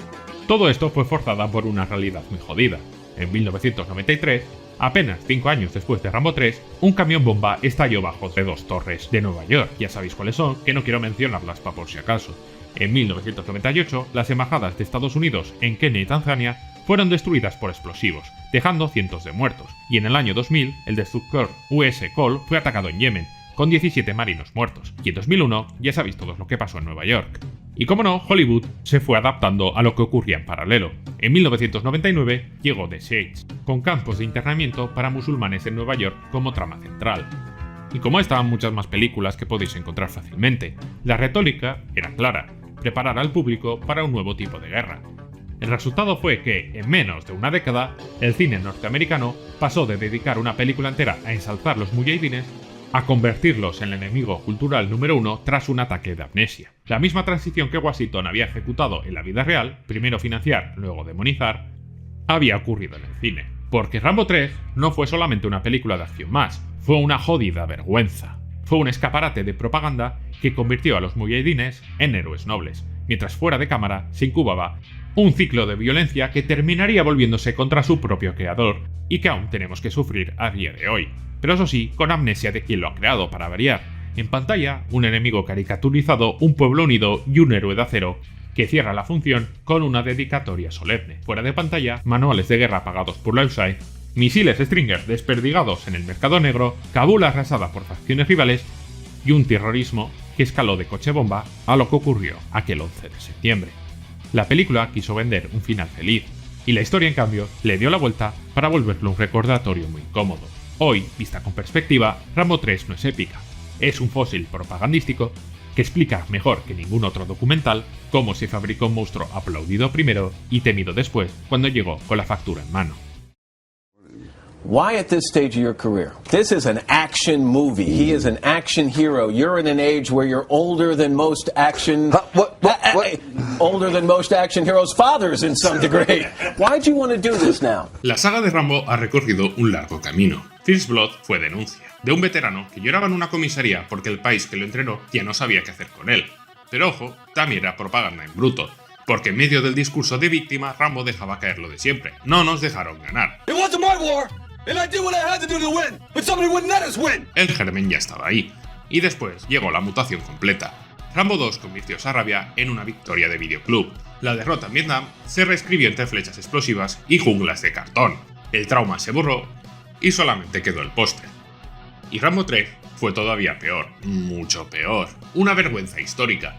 Todo esto fue forzada por una realidad muy jodida. En 1993, apenas 5 años después de Rambo 3, un camión bomba estalló bajo de 2 torres de Nueva York. Ya sabéis cuáles son, que no quiero mencionarlas para por si acaso. En 1998, las embajadas de Estados Unidos en Kenia y Tanzania fueron destruidas por explosivos, dejando cientos de muertos. Y en el año 2000, el destructor US Cole fue atacado en Yemen, con 17 marinos muertos. Y en 2001, ya sabéis todos lo que pasó en Nueva York. Y como no, Hollywood se fue adaptando a lo que ocurría en paralelo. En 1999 llegó The Shades, con campos de internamiento para musulmanes en Nueva York como trama central. Y como estaban muchas más películas que podéis encontrar fácilmente, la retórica era clara: preparar al público para un nuevo tipo de guerra. El resultado fue que, en menos de una década, el cine norteamericano pasó de dedicar una película entera a ensalzar los mujahidines a convertirlos en el enemigo cultural número 1 tras un ataque de amnesia. La misma transición que Washington había ejecutado en la vida real, primero financiar, luego demonizar, había ocurrido en el cine. Porque Rambo 3 no fue solamente una película de acción más, fue una jodida vergüenza. Fue un escaparate de propaganda que convirtió a los mujahidines en héroes nobles, mientras fuera de cámara se incubaba un ciclo de violencia que terminaría volviéndose contra su propio creador y que aún tenemos que sufrir a día de hoy. Pero eso sí, con amnesia de quien lo ha creado para variar. En pantalla, un enemigo caricaturizado, un pueblo unido y un héroe de acero que cierra la función con una dedicatoria solemne. Fuera de pantalla, manuales de guerra pagados por la USAID, misiles Stinger desperdigados en el mercado negro, Kabul arrasada por facciones rivales y un terrorismo que escaló de coche bomba a lo que ocurrió aquel 11 de septiembre. La película quiso vender un final feliz, y la historia en cambio le dio la vuelta para volverlo un recordatorio muy cómodo. Hoy, vista con perspectiva, Rambo 3 no es épica, es un fósil propagandístico que explica mejor que ningún otro documental cómo se fabricó un monstruo aplaudido primero y temido después cuando llegó con la factura en mano. Why at this stage of your career? This is an action movie. He is an action hero. You're in an age where you're older than most action... older than most action heroes' fathers in some degree. Why do you want to do this now? La saga de Rambo ha recorrido un largo camino. First Blood fue denuncia de un veterano que lloraba en una comisaría porque el país que lo entrenó ya no sabía qué hacer con él. Pero ojo, también era propaganda en bruto, porque en medio del discurso de víctima, Rambo dejaba caer lo de siempre. No nos dejaron ganar. It wasn't my war, and I did what I had to do to win, but somebody wouldn't let us win. El germen ya estaba ahí. Y después llegó la mutación completa. Rambo 2 convirtió esa rabia en una victoria de videoclub. La derrota en Vietnam se reescribió entre flechas explosivas y junglas de cartón. El trauma se borró y solamente quedó el póster. Y Rambo 3 fue todavía peor, mucho peor, una vergüenza histórica.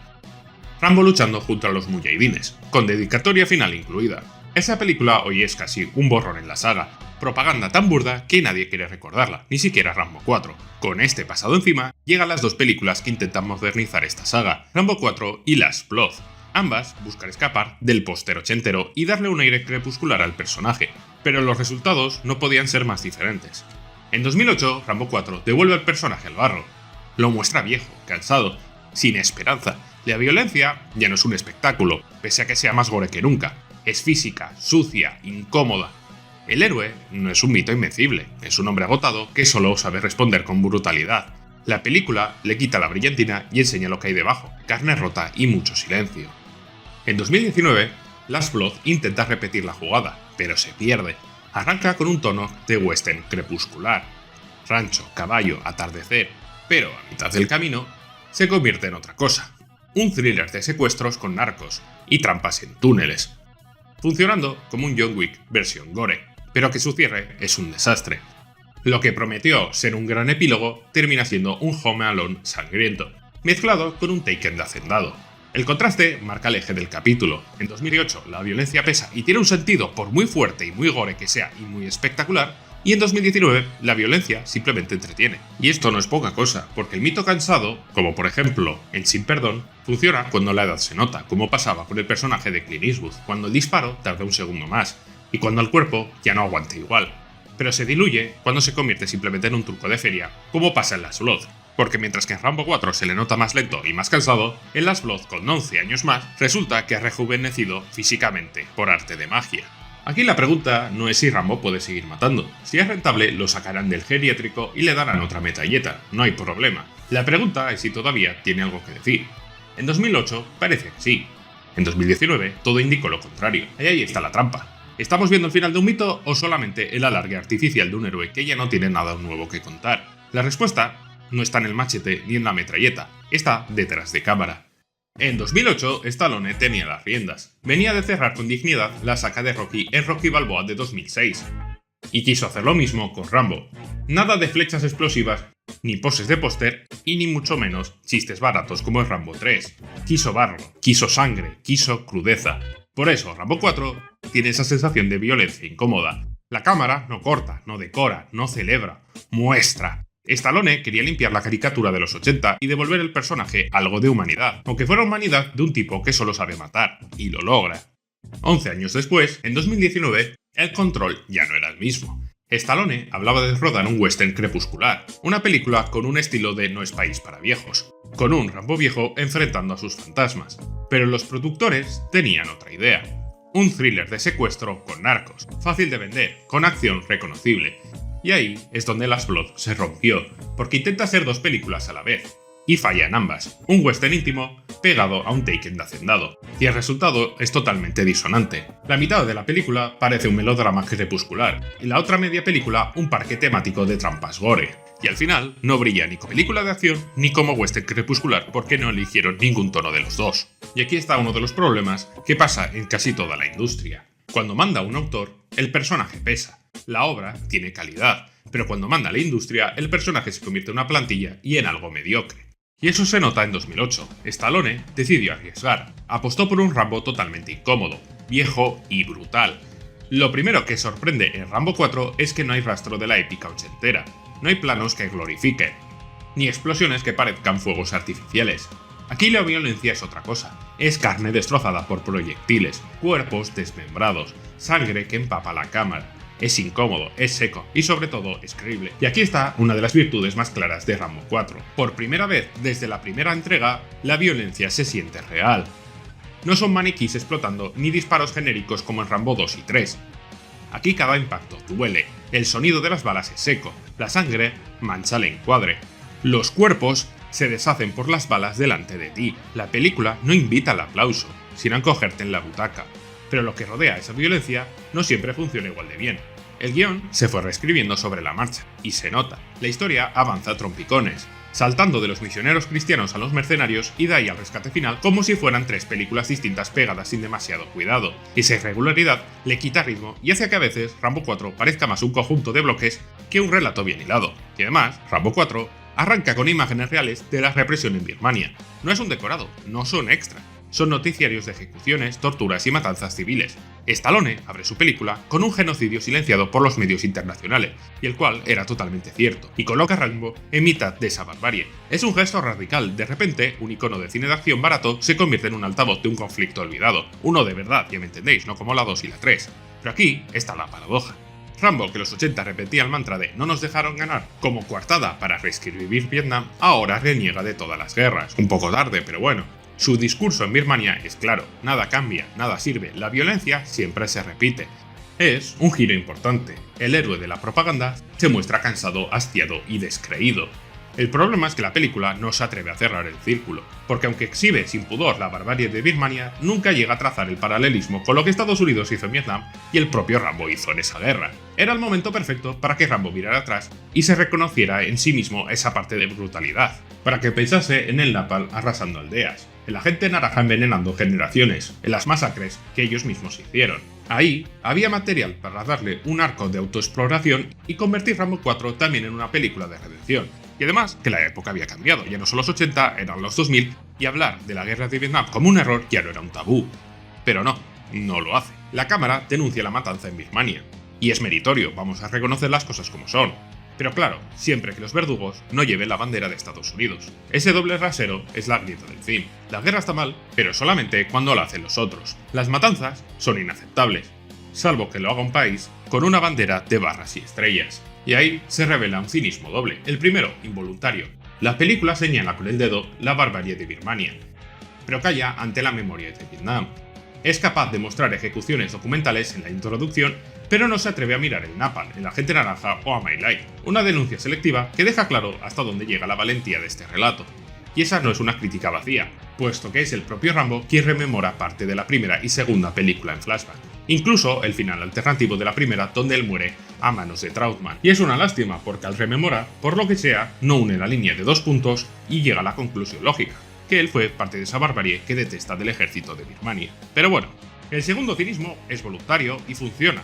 Rambo luchando junto a los mujahidines, con dedicatoria final incluida. Esa película hoy es casi un borrón en la saga, propaganda tan burda que nadie quiere recordarla, ni siquiera Rambo 4. Con este pasado encima, llegan las dos películas que intentan modernizar esta saga, Rambo 4 y Last Blood. Ambas buscan escapar del póster ochentero y darle un aire crepuscular al personaje, pero los resultados no podían ser más diferentes. En 2008, Rambo 4 devuelve al personaje al barro. Lo muestra viejo, cansado, sin esperanza. La violencia ya no es un espectáculo, pese a que sea más gore que nunca. Es física, sucia, incómoda. El héroe no es un mito invencible, es un hombre agotado que solo sabe responder con brutalidad. La película le quita la brillantina y enseña lo que hay debajo, carne rota y mucho silencio. En 2019, Last Blood intenta repetir la jugada, pero se pierde. Arranca con un tono de western crepuscular. Rancho, caballo, atardecer, pero a mitad del camino se convierte en otra cosa. Un thriller de secuestros con narcos y trampas en túneles, funcionando como un John Wick versión gore, pero que su cierre es un desastre. Lo que prometió ser un gran epílogo termina siendo un Home Alone sangriento, mezclado con un Taken de hacendado. El contraste marca el eje del capítulo. En 2008 la violencia pesa y tiene un sentido por muy fuerte y muy gore que sea y muy espectacular, y en 2019 la violencia simplemente entretiene. Y esto no es poca cosa, porque el mito cansado, como por ejemplo en Sin Perdón, funciona cuando la edad se nota, como pasaba con el personaje de Clint Eastwood, cuando el disparo tarda un segundo más, y cuando el cuerpo ya no aguanta igual. Pero se diluye cuando se convierte simplemente en un truco de feria, como pasa en Last Blood, porque mientras que en Rambo 4 se le nota más lento y más cansado, en Last Blood con 11 años más resulta que ha rejuvenecido físicamente por arte de magia. Aquí la pregunta no es si Rambo puede seguir matando. Si es rentable, lo sacarán del geriátrico y le darán otra metralleta, no hay problema. La pregunta es si todavía tiene algo que decir. En 2008 parece que sí. En 2019 todo indicó lo contrario. Y ahí está la trampa. ¿Estamos viendo el final de un mito o solamente el alargue artificial de un héroe que ya no tiene nada nuevo que contar? La respuesta no está en el machete ni en la metralleta, está detrás de cámara. En 2008, Stallone tenía las riendas. Venía de cerrar con dignidad la saga de Rocky en Rocky Balboa de 2006. Y quiso hacer lo mismo con Rambo. Nada de flechas explosivas, ni poses de póster, y ni mucho menos chistes baratos como en Rambo 3. Quiso barro, quiso sangre, quiso crudeza. Por eso, Rambo 4 tiene esa sensación de violencia incómoda. La cámara no corta, no decora, no celebra, muestra. Stallone quería limpiar la caricatura de los 80 y devolver al personaje algo de humanidad, aunque fuera humanidad de un tipo que solo sabe matar, y lo logra. 11 años después, en 2019, el control ya no era el mismo. Stallone hablaba de rodar un western crepuscular, una película con un estilo de No es país para viejos, con un Rambo viejo enfrentando a sus fantasmas. Pero los productores tenían otra idea. Un thriller de secuestro con narcos, fácil de vender, con acción reconocible. Y ahí es donde Last Blood se rompió, porque intenta hacer dos películas a la vez, y falla en ambas, un western íntimo pegado a un Taken de hacendado, y el resultado es totalmente disonante. La mitad de la película parece un melodrama crepuscular, y la otra media película un parque temático de trampas gore, y al final no brilla ni como película de acción ni como western crepuscular porque no eligieron ningún tono de los dos. Y aquí está uno de los problemas que pasa en casi toda la industria. Cuando manda un autor, el personaje pesa. La obra tiene calidad, pero cuando manda la industria, el personaje se convierte en una plantilla y en algo mediocre. Y eso se nota en 2008. Stallone decidió arriesgar. Apostó por un Rambo totalmente incómodo, viejo y brutal. Lo primero que sorprende en Rambo 4 es que no hay rastro de la épica ochentera. No hay planos que glorifiquen, ni explosiones que parezcan fuegos artificiales. Aquí la violencia es otra cosa. Es carne destrozada por proyectiles, cuerpos desmembrados, sangre que empapa la cámara. Es incómodo, es seco y sobre todo es creíble. Y aquí está una de las virtudes más claras de Rambo 4. Por primera vez desde la primera entrega, la violencia se siente real. No son maniquís explotando ni disparos genéricos como en Rambo 2 y 3. Aquí cada impacto duele, el sonido de las balas es seco, la sangre mancha el encuadre. Los cuerpos se deshacen por las balas delante de ti. La película no invita al aplauso, sino a encogerte en la butaca. Pero lo que rodea esa violencia no siempre funciona igual de bien. El guión se fue reescribiendo sobre la marcha, y se nota. La historia avanza a trompicones. saltando de los misioneros cristianos a los mercenarios y de ahí al rescate final como si fueran 3 películas distintas pegadas sin demasiado cuidado. Esa irregularidad le quita ritmo y hace que a veces Rambo 4 parezca más un conjunto de bloques que un relato bien hilado. Y además, Rambo 4 arranca con imágenes reales de la represión en Birmania. No es un decorado, no son extra. Son noticiarios de ejecuciones, torturas y matanzas civiles. Stallone abre su película con un genocidio silenciado por los medios internacionales, y el cual era totalmente cierto, y coloca a Rambo en mitad de esa barbarie. Es un gesto radical, de repente, un icono de cine de acción barato se convierte en un altavoz de un conflicto olvidado. Uno de verdad, ya me entendéis, no como la 2 y la 3. Pero aquí está la paradoja. Rambo, que los 80 repetía el mantra de no nos dejaron ganar como coartada para reescribir Vietnam, ahora reniega de todas las guerras. Un poco tarde, pero bueno. Su discurso en Birmania es claro, nada cambia, nada sirve, la violencia siempre se repite. Es un giro importante, el héroe de la propaganda se muestra cansado, hastiado y descreído. El problema es que la película no se atreve a cerrar el círculo, porque aunque exhibe sin pudor la barbarie de Birmania, nunca llega a trazar el paralelismo con lo que Estados Unidos hizo en Vietnam y el propio Rambo hizo en esa guerra. Era el momento perfecto para que Rambo mirara atrás y se reconociera en sí mismo esa parte de brutalidad, para que pensase en el napalm arrasando aldeas, el agente naranja envenenando generaciones, en las masacres que ellos mismos hicieron. Ahí había material para darle un arco de autoexploración y convertir Rambo 4 también en una película de redención. Y además, que la época había cambiado, ya no son los 80, eran los 2000, y hablar de la guerra de Vietnam como un error ya no era un tabú. Pero no lo hace. La cámara denuncia la matanza en Birmania. Y es meritorio, vamos a reconocer las cosas como son. Pero claro, siempre que los verdugos no lleven la bandera de Estados Unidos. Ese doble rasero es la grieta del film. La guerra está mal, pero solamente cuando la hacen los otros. Las matanzas son inaceptables, salvo que lo haga un país con una bandera de barras y estrellas. Y ahí se revela un cinismo doble. El primero, involuntario. La película señala con el dedo la barbarie de Birmania, pero calla ante la memoria de Vietnam. Es capaz de mostrar ejecuciones documentales en la introducción, pero no se atreve a mirar el napalm, el agente naranja o a My Lai, una denuncia selectiva que deja claro hasta dónde llega la valentía de este relato. Y esa no es una crítica vacía, puesto que es el propio Rambo quien rememora parte de la primera y segunda película en flashback, incluso el final alternativo de la primera donde él muere a manos de Trautmann. Y es una lástima porque al rememorar, por lo que sea, no une la línea de 2 puntos y llega a la conclusión lógica, que él fue parte de esa barbarie que detesta del ejército de Birmania. Pero bueno, el segundo cinismo es voluntario y funciona,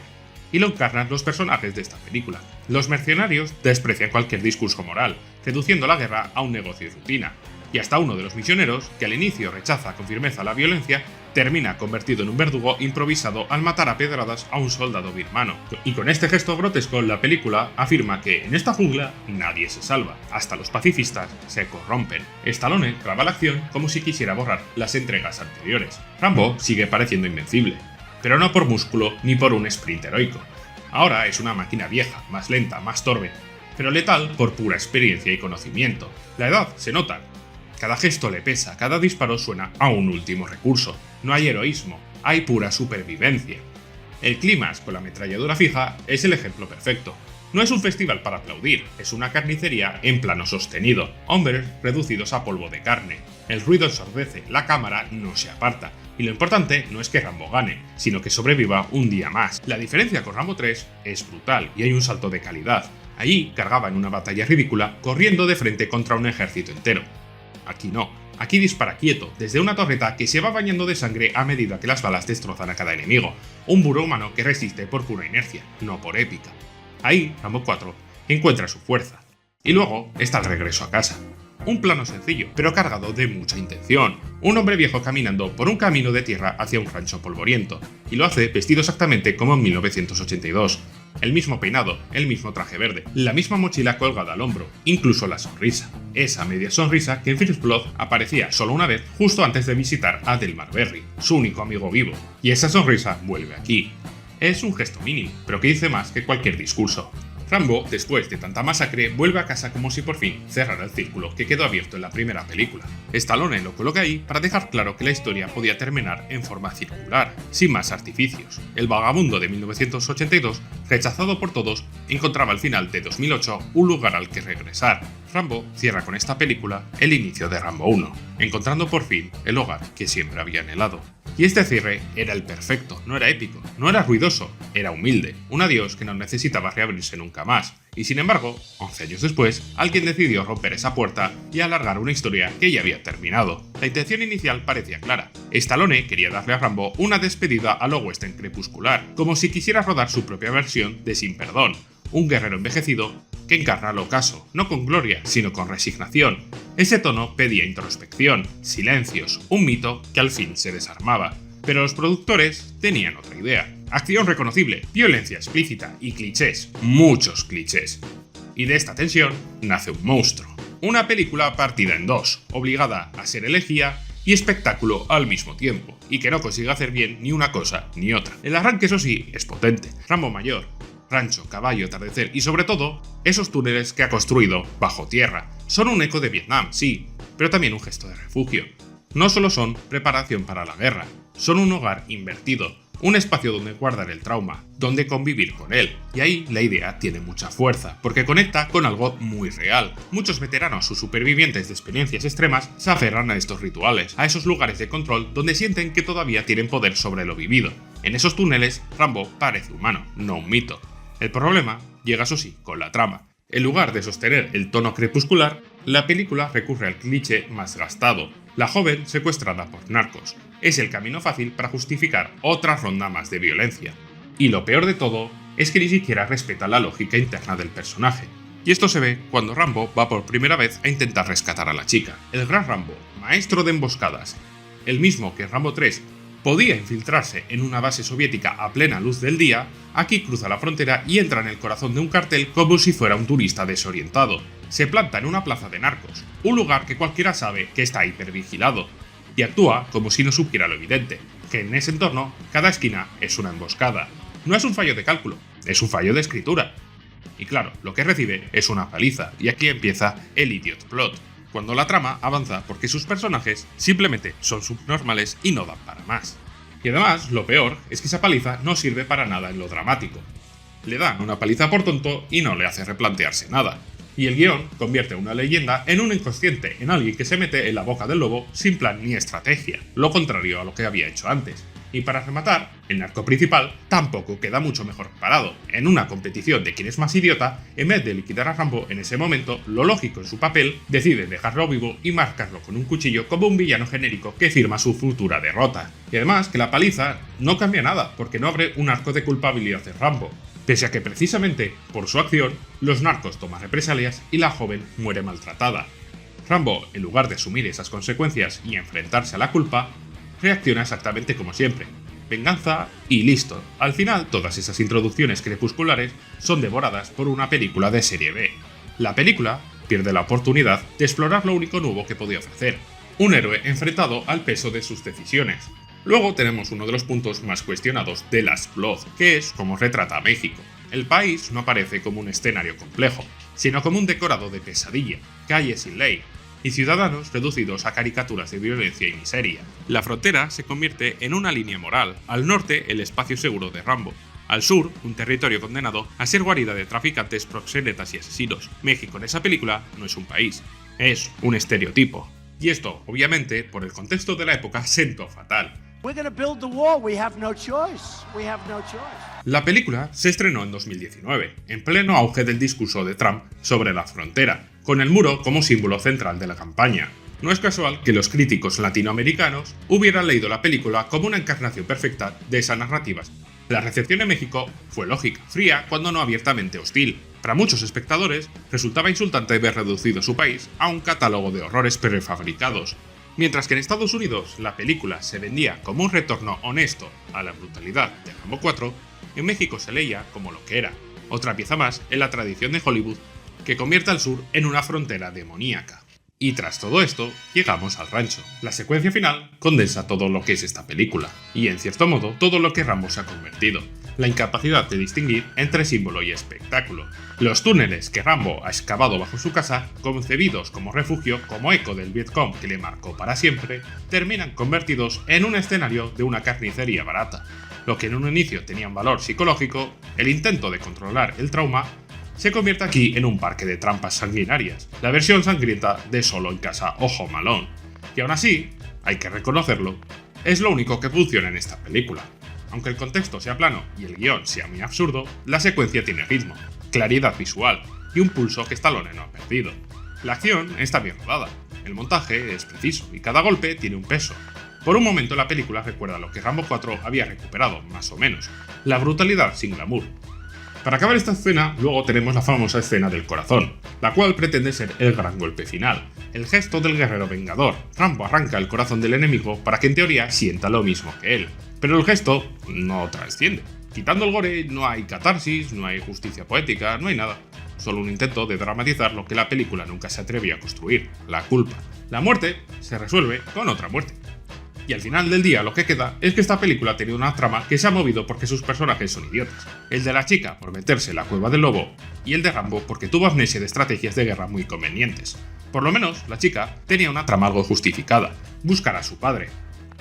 y lo encarnan los personajes de esta película. Los mercenarios desprecian cualquier discurso moral, reduciendo la guerra a un negocio y rutina, y hasta uno de los misioneros, que al inicio rechaza con firmeza la violencia, termina convertido en un verdugo improvisado al matar a pedradas a un soldado birmano. Y con este gesto grotesco, la película afirma que en esta jungla nadie se salva, hasta los pacifistas se corrompen. Stallone graba la acción como si quisiera borrar las entregas anteriores. Rambo sigue pareciendo invencible, pero no por músculo ni por un sprint heroico. Ahora es una máquina vieja, más lenta, más torpe, pero letal por pura experiencia y conocimiento. La edad se nota. Cada gesto le pesa, cada disparo suena a un último recurso. No hay heroísmo, hay pura supervivencia. El clímax con la ametralladora fija es el ejemplo perfecto. No es un festival para aplaudir, es una carnicería en plano sostenido, hombres reducidos a polvo de carne. El ruido ensordece, la cámara no se aparta, y lo importante no es que Rambo gane, sino que sobreviva un día más. La diferencia con Rambo 3 es brutal y hay un salto de calidad. Allí cargaba en una batalla ridícula, corriendo de frente contra un ejército entero. Aquí no, aquí dispara quieto, desde una torreta que se va bañando de sangre a medida que las balas destrozan a cada enemigo. Un burro humano que resiste por pura inercia, no por épica. Ahí, Rambo 4 encuentra su fuerza. Y luego está el regreso a casa. Un plano sencillo, pero cargado de mucha intención. Un hombre viejo caminando por un camino de tierra hacia un rancho polvoriento, y lo hace vestido exactamente como en 1982. El mismo peinado, el mismo traje verde, la misma mochila colgada al hombro, incluso la sonrisa. Esa media sonrisa que en First Blood aparecía solo una vez justo antes de visitar a Delmar Berry, su único amigo vivo. Y esa sonrisa vuelve aquí. Es un gesto mínimo, pero que dice más que cualquier discurso. Rambo, después de tanta masacre, vuelve a casa como si por fin cerrara el círculo que quedó abierto en la primera película. Stallone lo coloca ahí para dejar claro que la historia podía terminar en forma circular, sin más artificios. El vagabundo de 1982, rechazado por todos, encontraba al final de 2008 un lugar al que regresar. Rambo cierra con esta película el inicio de Rambo 1, encontrando por fin el hogar que siempre había anhelado. Y este cierre era el perfecto, no era épico, no era ruidoso, era humilde, un adiós que no necesitaba reabrirse nunca más. Y sin embargo, 11 años después, alguien decidió romper esa puerta y alargar una historia que ya había terminado. La intención inicial parecía clara. Stallone quería darle a Rambo una despedida a lo western crepuscular, como si quisiera rodar su propia versión de Sin Perdón, un guerrero envejecido que encarna al ocaso, no con gloria, sino con resignación. Ese tono pedía introspección, silencios, un mito que al fin se desarmaba. Pero los productores tenían otra idea. Acción reconocible, violencia explícita y clichés, muchos clichés. Y de esta tensión nace un monstruo. Una película partida en dos, obligada a ser elegía y espectáculo al mismo tiempo, y que no consigue hacer bien ni una cosa ni otra. El arranque, eso sí, es potente. Rambo mayor, rancho, caballo, atardecer y sobre todo, esos túneles que ha construido bajo tierra. Son un eco de Vietnam, sí, pero también un gesto de refugio. No solo son preparación para la guerra, son un hogar invertido, un espacio donde guardar el trauma, donde convivir con él. Y ahí la idea tiene mucha fuerza, porque conecta con algo muy real. Muchos veteranos o supervivientes de experiencias extremas se aferran a estos rituales, a esos lugares de control donde sienten que todavía tienen poder sobre lo vivido. En esos túneles, Rambo parece humano, no un mito. El problema llega, eso sí, con la trama. En lugar de sostener el tono crepuscular, la película recurre al cliché más gastado. La joven secuestrada por narcos. Es el camino fácil para justificar otra ronda más de violencia. Y lo peor de todo es que ni siquiera respeta la lógica interna del personaje. Y esto se ve cuando Rambo va por primera vez a intentar rescatar a la chica. El gran Rambo, maestro de emboscadas, el mismo que en Rambo 3 podía infiltrarse en una base soviética a plena luz del día, aquí cruza la frontera y entra en el corazón de un cartel como si fuera un turista desorientado. Se planta en una plaza de narcos, un lugar que cualquiera sabe que está hipervigilado, y actúa como si no supiera lo evidente, que en ese entorno cada esquina es una emboscada. No es un fallo de cálculo, es un fallo de escritura. Y claro, lo que recibe es una paliza, y aquí empieza el idiot plot, cuando la trama avanza porque sus personajes simplemente son subnormales y no dan para más. Y además, lo peor es que esa paliza no sirve para nada en lo dramático. Le dan una paliza por tonto y no le hace replantearse nada. Y el guión convierte a una leyenda en un inconsciente, en alguien que se mete en la boca del lobo sin plan ni estrategia, lo contrario a lo que había hecho antes. Y para rematar, el narco principal tampoco queda mucho mejor parado. En una competición de quién es más idiota, en vez de liquidar a Rambo en ese momento, lo lógico en su papel, decide dejarlo vivo y marcarlo con un cuchillo como un villano genérico que firma su futura derrota. Y además que la paliza no cambia nada, porque no abre un arco de culpabilidad de Rambo. Pese a que precisamente por su acción, los narcos toman represalias y la joven muere maltratada. Rambo, en lugar de asumir esas consecuencias y enfrentarse a la culpa, reacciona exactamente como siempre. Venganza y listo. Al final, todas esas introducciones crepusculares son devoradas por una película de serie B. La película pierde la oportunidad de explorar lo único nuevo que podía ofrecer. Un héroe enfrentado al peso de sus decisiones. Luego tenemos uno de los puntos más cuestionados de Last Blood, que es cómo retrata a México. El país no aparece como un escenario complejo, sino como un decorado de pesadilla, calles sin ley, y ciudadanos reducidos a caricaturas de violencia y miseria. La frontera se convierte en una línea moral, al norte el espacio seguro de Rambo, al sur un territorio condenado a ser guarida de traficantes, proxenetas y asesinos. México en esa película no es un país, es un estereotipo. Y esto, obviamente, por el contexto de la época, sentó fatal. La película se estrenó en 2019, en pleno auge del discurso de Trump sobre la frontera, con el muro como símbolo central de la campaña. No es casual que los críticos latinoamericanos hubieran leído la película como una encarnación perfecta de esas narrativas. La recepción en México fue lógica, fría cuando no abiertamente hostil. Para muchos espectadores resultaba insultante ver reducido su país a un catálogo de horrores prefabricados. Mientras que en Estados Unidos la película se vendía como un retorno honesto a la brutalidad de Rambo 4, en México se leía como lo que era, otra pieza más en la tradición de Hollywood que convierte al sur en una frontera demoníaca. Y tras todo esto, llegamos al rancho. La secuencia final condensa todo lo que es esta película, y en cierto modo todo lo que Rambo se ha convertido. La incapacidad de distinguir entre símbolo y espectáculo. Los túneles que Rambo ha excavado bajo su casa, concebidos como refugio, como eco del Vietcong que le marcó para siempre, terminan convertidos en un escenario de una carnicería barata. Lo que en un inicio tenía un valor psicológico, el intento de controlar el trauma, se convierte aquí en un parque de trampas sanguinarias, la versión sangrienta de Solo en casa o Home Alone. Y aún así, hay que reconocerlo, es lo único que funciona en esta película. Aunque el contexto sea plano y el guión sea muy absurdo, la secuencia tiene ritmo, claridad visual y un pulso que Stallone no ha perdido. La acción está bien rodada, el montaje es preciso y cada golpe tiene un peso. Por un momento la película recuerda lo que Rambo 4 había recuperado, más o menos, la brutalidad sin glamour. Para acabar esta escena, luego tenemos la famosa escena del corazón, la cual pretende ser el gran golpe final, el gesto del guerrero vengador. Rambo arranca el corazón del enemigo para que en teoría sienta lo mismo que él, pero el gesto no trasciende. Quitando el gore, no hay catarsis, no hay justicia poética, no hay nada. Solo un intento de dramatizar lo que la película nunca se atrevió a construir, la culpa. La muerte se resuelve con otra muerte. Y al final del día lo que queda es que esta película ha tenido una trama que se ha movido porque sus personajes son idiotas. El de la chica por meterse en la cueva del lobo y el de Rambo porque tuvo amnesia de estrategias de guerra muy convenientes. Por lo menos, la chica tenía una trama algo justificada, buscar a su padre.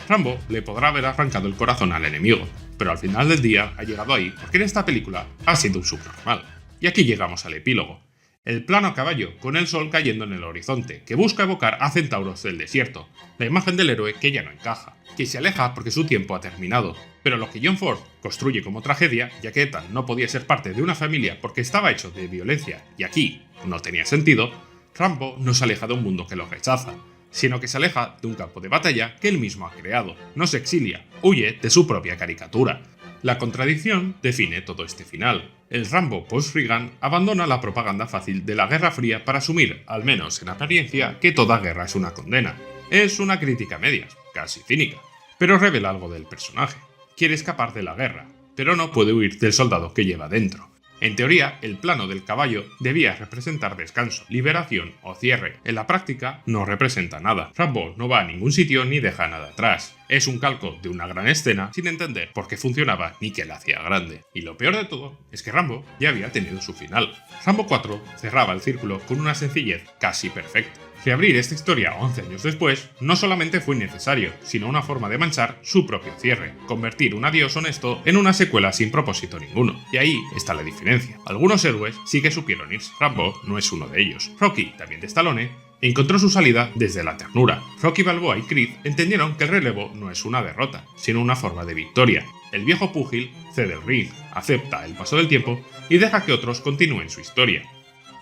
Rambo le podrá haber arrancado el corazón al enemigo, pero al final del día ha llegado ahí porque en esta película ha sido un subnormal. Y aquí llegamos al epílogo. El plano a caballo, con el sol cayendo en el horizonte, que busca evocar a centauros del desierto, la imagen del héroe que ya no encaja, que se aleja porque su tiempo ha terminado. Pero lo que John Ford construye como tragedia, ya que Ethan no podía ser parte de una familia porque estaba hecho de violencia, y aquí no tenía sentido, Rambo no se aleja de un mundo que lo rechaza, sino que se aleja de un campo de batalla que él mismo ha creado, no se exilia, huye de su propia caricatura. La contradicción define todo este final. El Rambo post-Reagan abandona la propaganda fácil de la Guerra Fría para asumir, al menos en apariencia, que toda guerra es una condena. Es una crítica a medias, casi cínica, pero revela algo del personaje. Quiere escapar de la guerra, pero no puede huir del soldado que lleva dentro. En teoría, el plano del caballo debía representar descanso, liberación o cierre. En la práctica, no representa nada. Rambo no va a ningún sitio ni deja nada atrás. Es un calco de una gran escena sin entender por qué funcionaba ni qué la hacía grande. Y lo peor de todo es que Rambo ya había tenido su final. Rambo 4 cerraba el círculo con una sencillez casi perfecta. Reabrir esta historia 11 años después no solamente fue innecesario, sino una forma de manchar su propio cierre, convertir un adiós honesto en una secuela sin propósito ninguno. Y ahí está la diferencia. Algunos héroes sí que supieron irse. Rambo no es uno de ellos. Rocky, también de Stallone, encontró su salida desde la ternura. Rocky Balboa y Creed entendieron que el relevo no es una derrota, sino una forma de victoria. El viejo púgil cede el ring, acepta el paso del tiempo y deja que otros continúen su historia.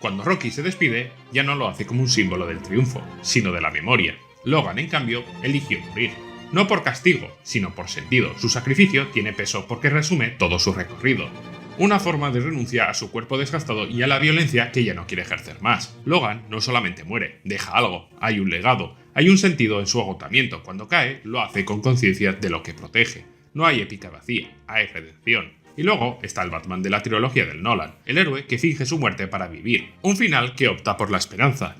Cuando Rocky se despide, ya no lo hace como un símbolo del triunfo, sino de la memoria. Logan, en cambio, eligió morir. No por castigo, sino por sentido. Su sacrificio tiene peso porque resume todo su recorrido. Una forma de renuncia a su cuerpo desgastado y a la violencia que ya no quiere ejercer más. Logan no solamente muere, deja algo, hay un legado, hay un sentido en su agotamiento. Cuando cae, lo hace con conciencia de lo que protege. No hay épica vacía, hay redención. Y luego está el Batman de la trilogía del Nolan, el héroe que finge su muerte para vivir, un final que opta por la esperanza.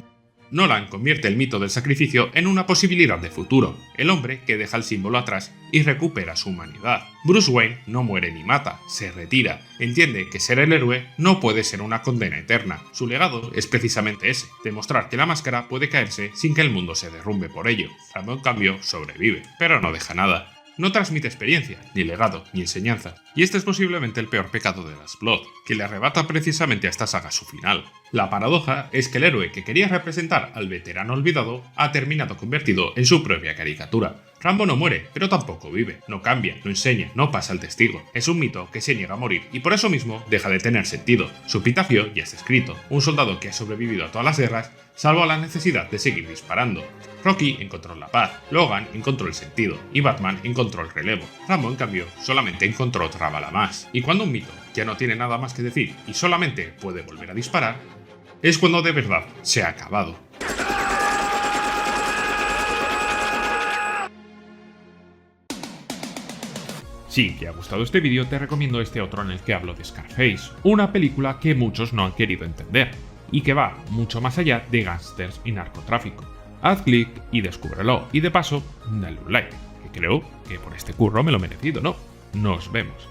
Nolan convierte el mito del sacrificio en una posibilidad de futuro, el hombre que deja el símbolo atrás y recupera su humanidad. Bruce Wayne no muere ni mata, se retira, entiende que ser el héroe no puede ser una condena eterna. Su legado es precisamente ese, demostrar que la máscara puede caerse sin que el mundo se derrumbe por ello. Rambo, en cambio, sobrevive, pero no deja nada. No transmite experiencia, ni legado, ni enseñanza, y este es posiblemente el peor pecado de Last Blood, que le arrebata precisamente a esta saga su final. La paradoja es que el héroe que quería representar al veterano olvidado ha terminado convertido en su propia caricatura. Rambo no muere, pero tampoco vive, no cambia, no enseña, no pasa el testigo. Es un mito que se niega a morir y por eso mismo deja de tener sentido. Su epitafio ya está escrito, un soldado que ha sobrevivido a todas las guerras, salvo a la necesidad de seguir disparando. Rocky encontró la paz, Logan encontró el sentido y Batman encontró el relevo. Rambo, en cambio, solamente encontró otra bala más. Y cuando un mito ya no tiene nada más que decir y solamente puede volver a disparar, es cuando de verdad se ha acabado. Si te ha gustado este vídeo, te recomiendo este otro en el que hablo de Scarface, una película que muchos no han querido entender, y que va mucho más allá de gángsters y narcotráfico. Haz clic y descúbrelo, y de paso, dale un like, que creo que por este curro me lo he merecido, ¿no? Nos vemos.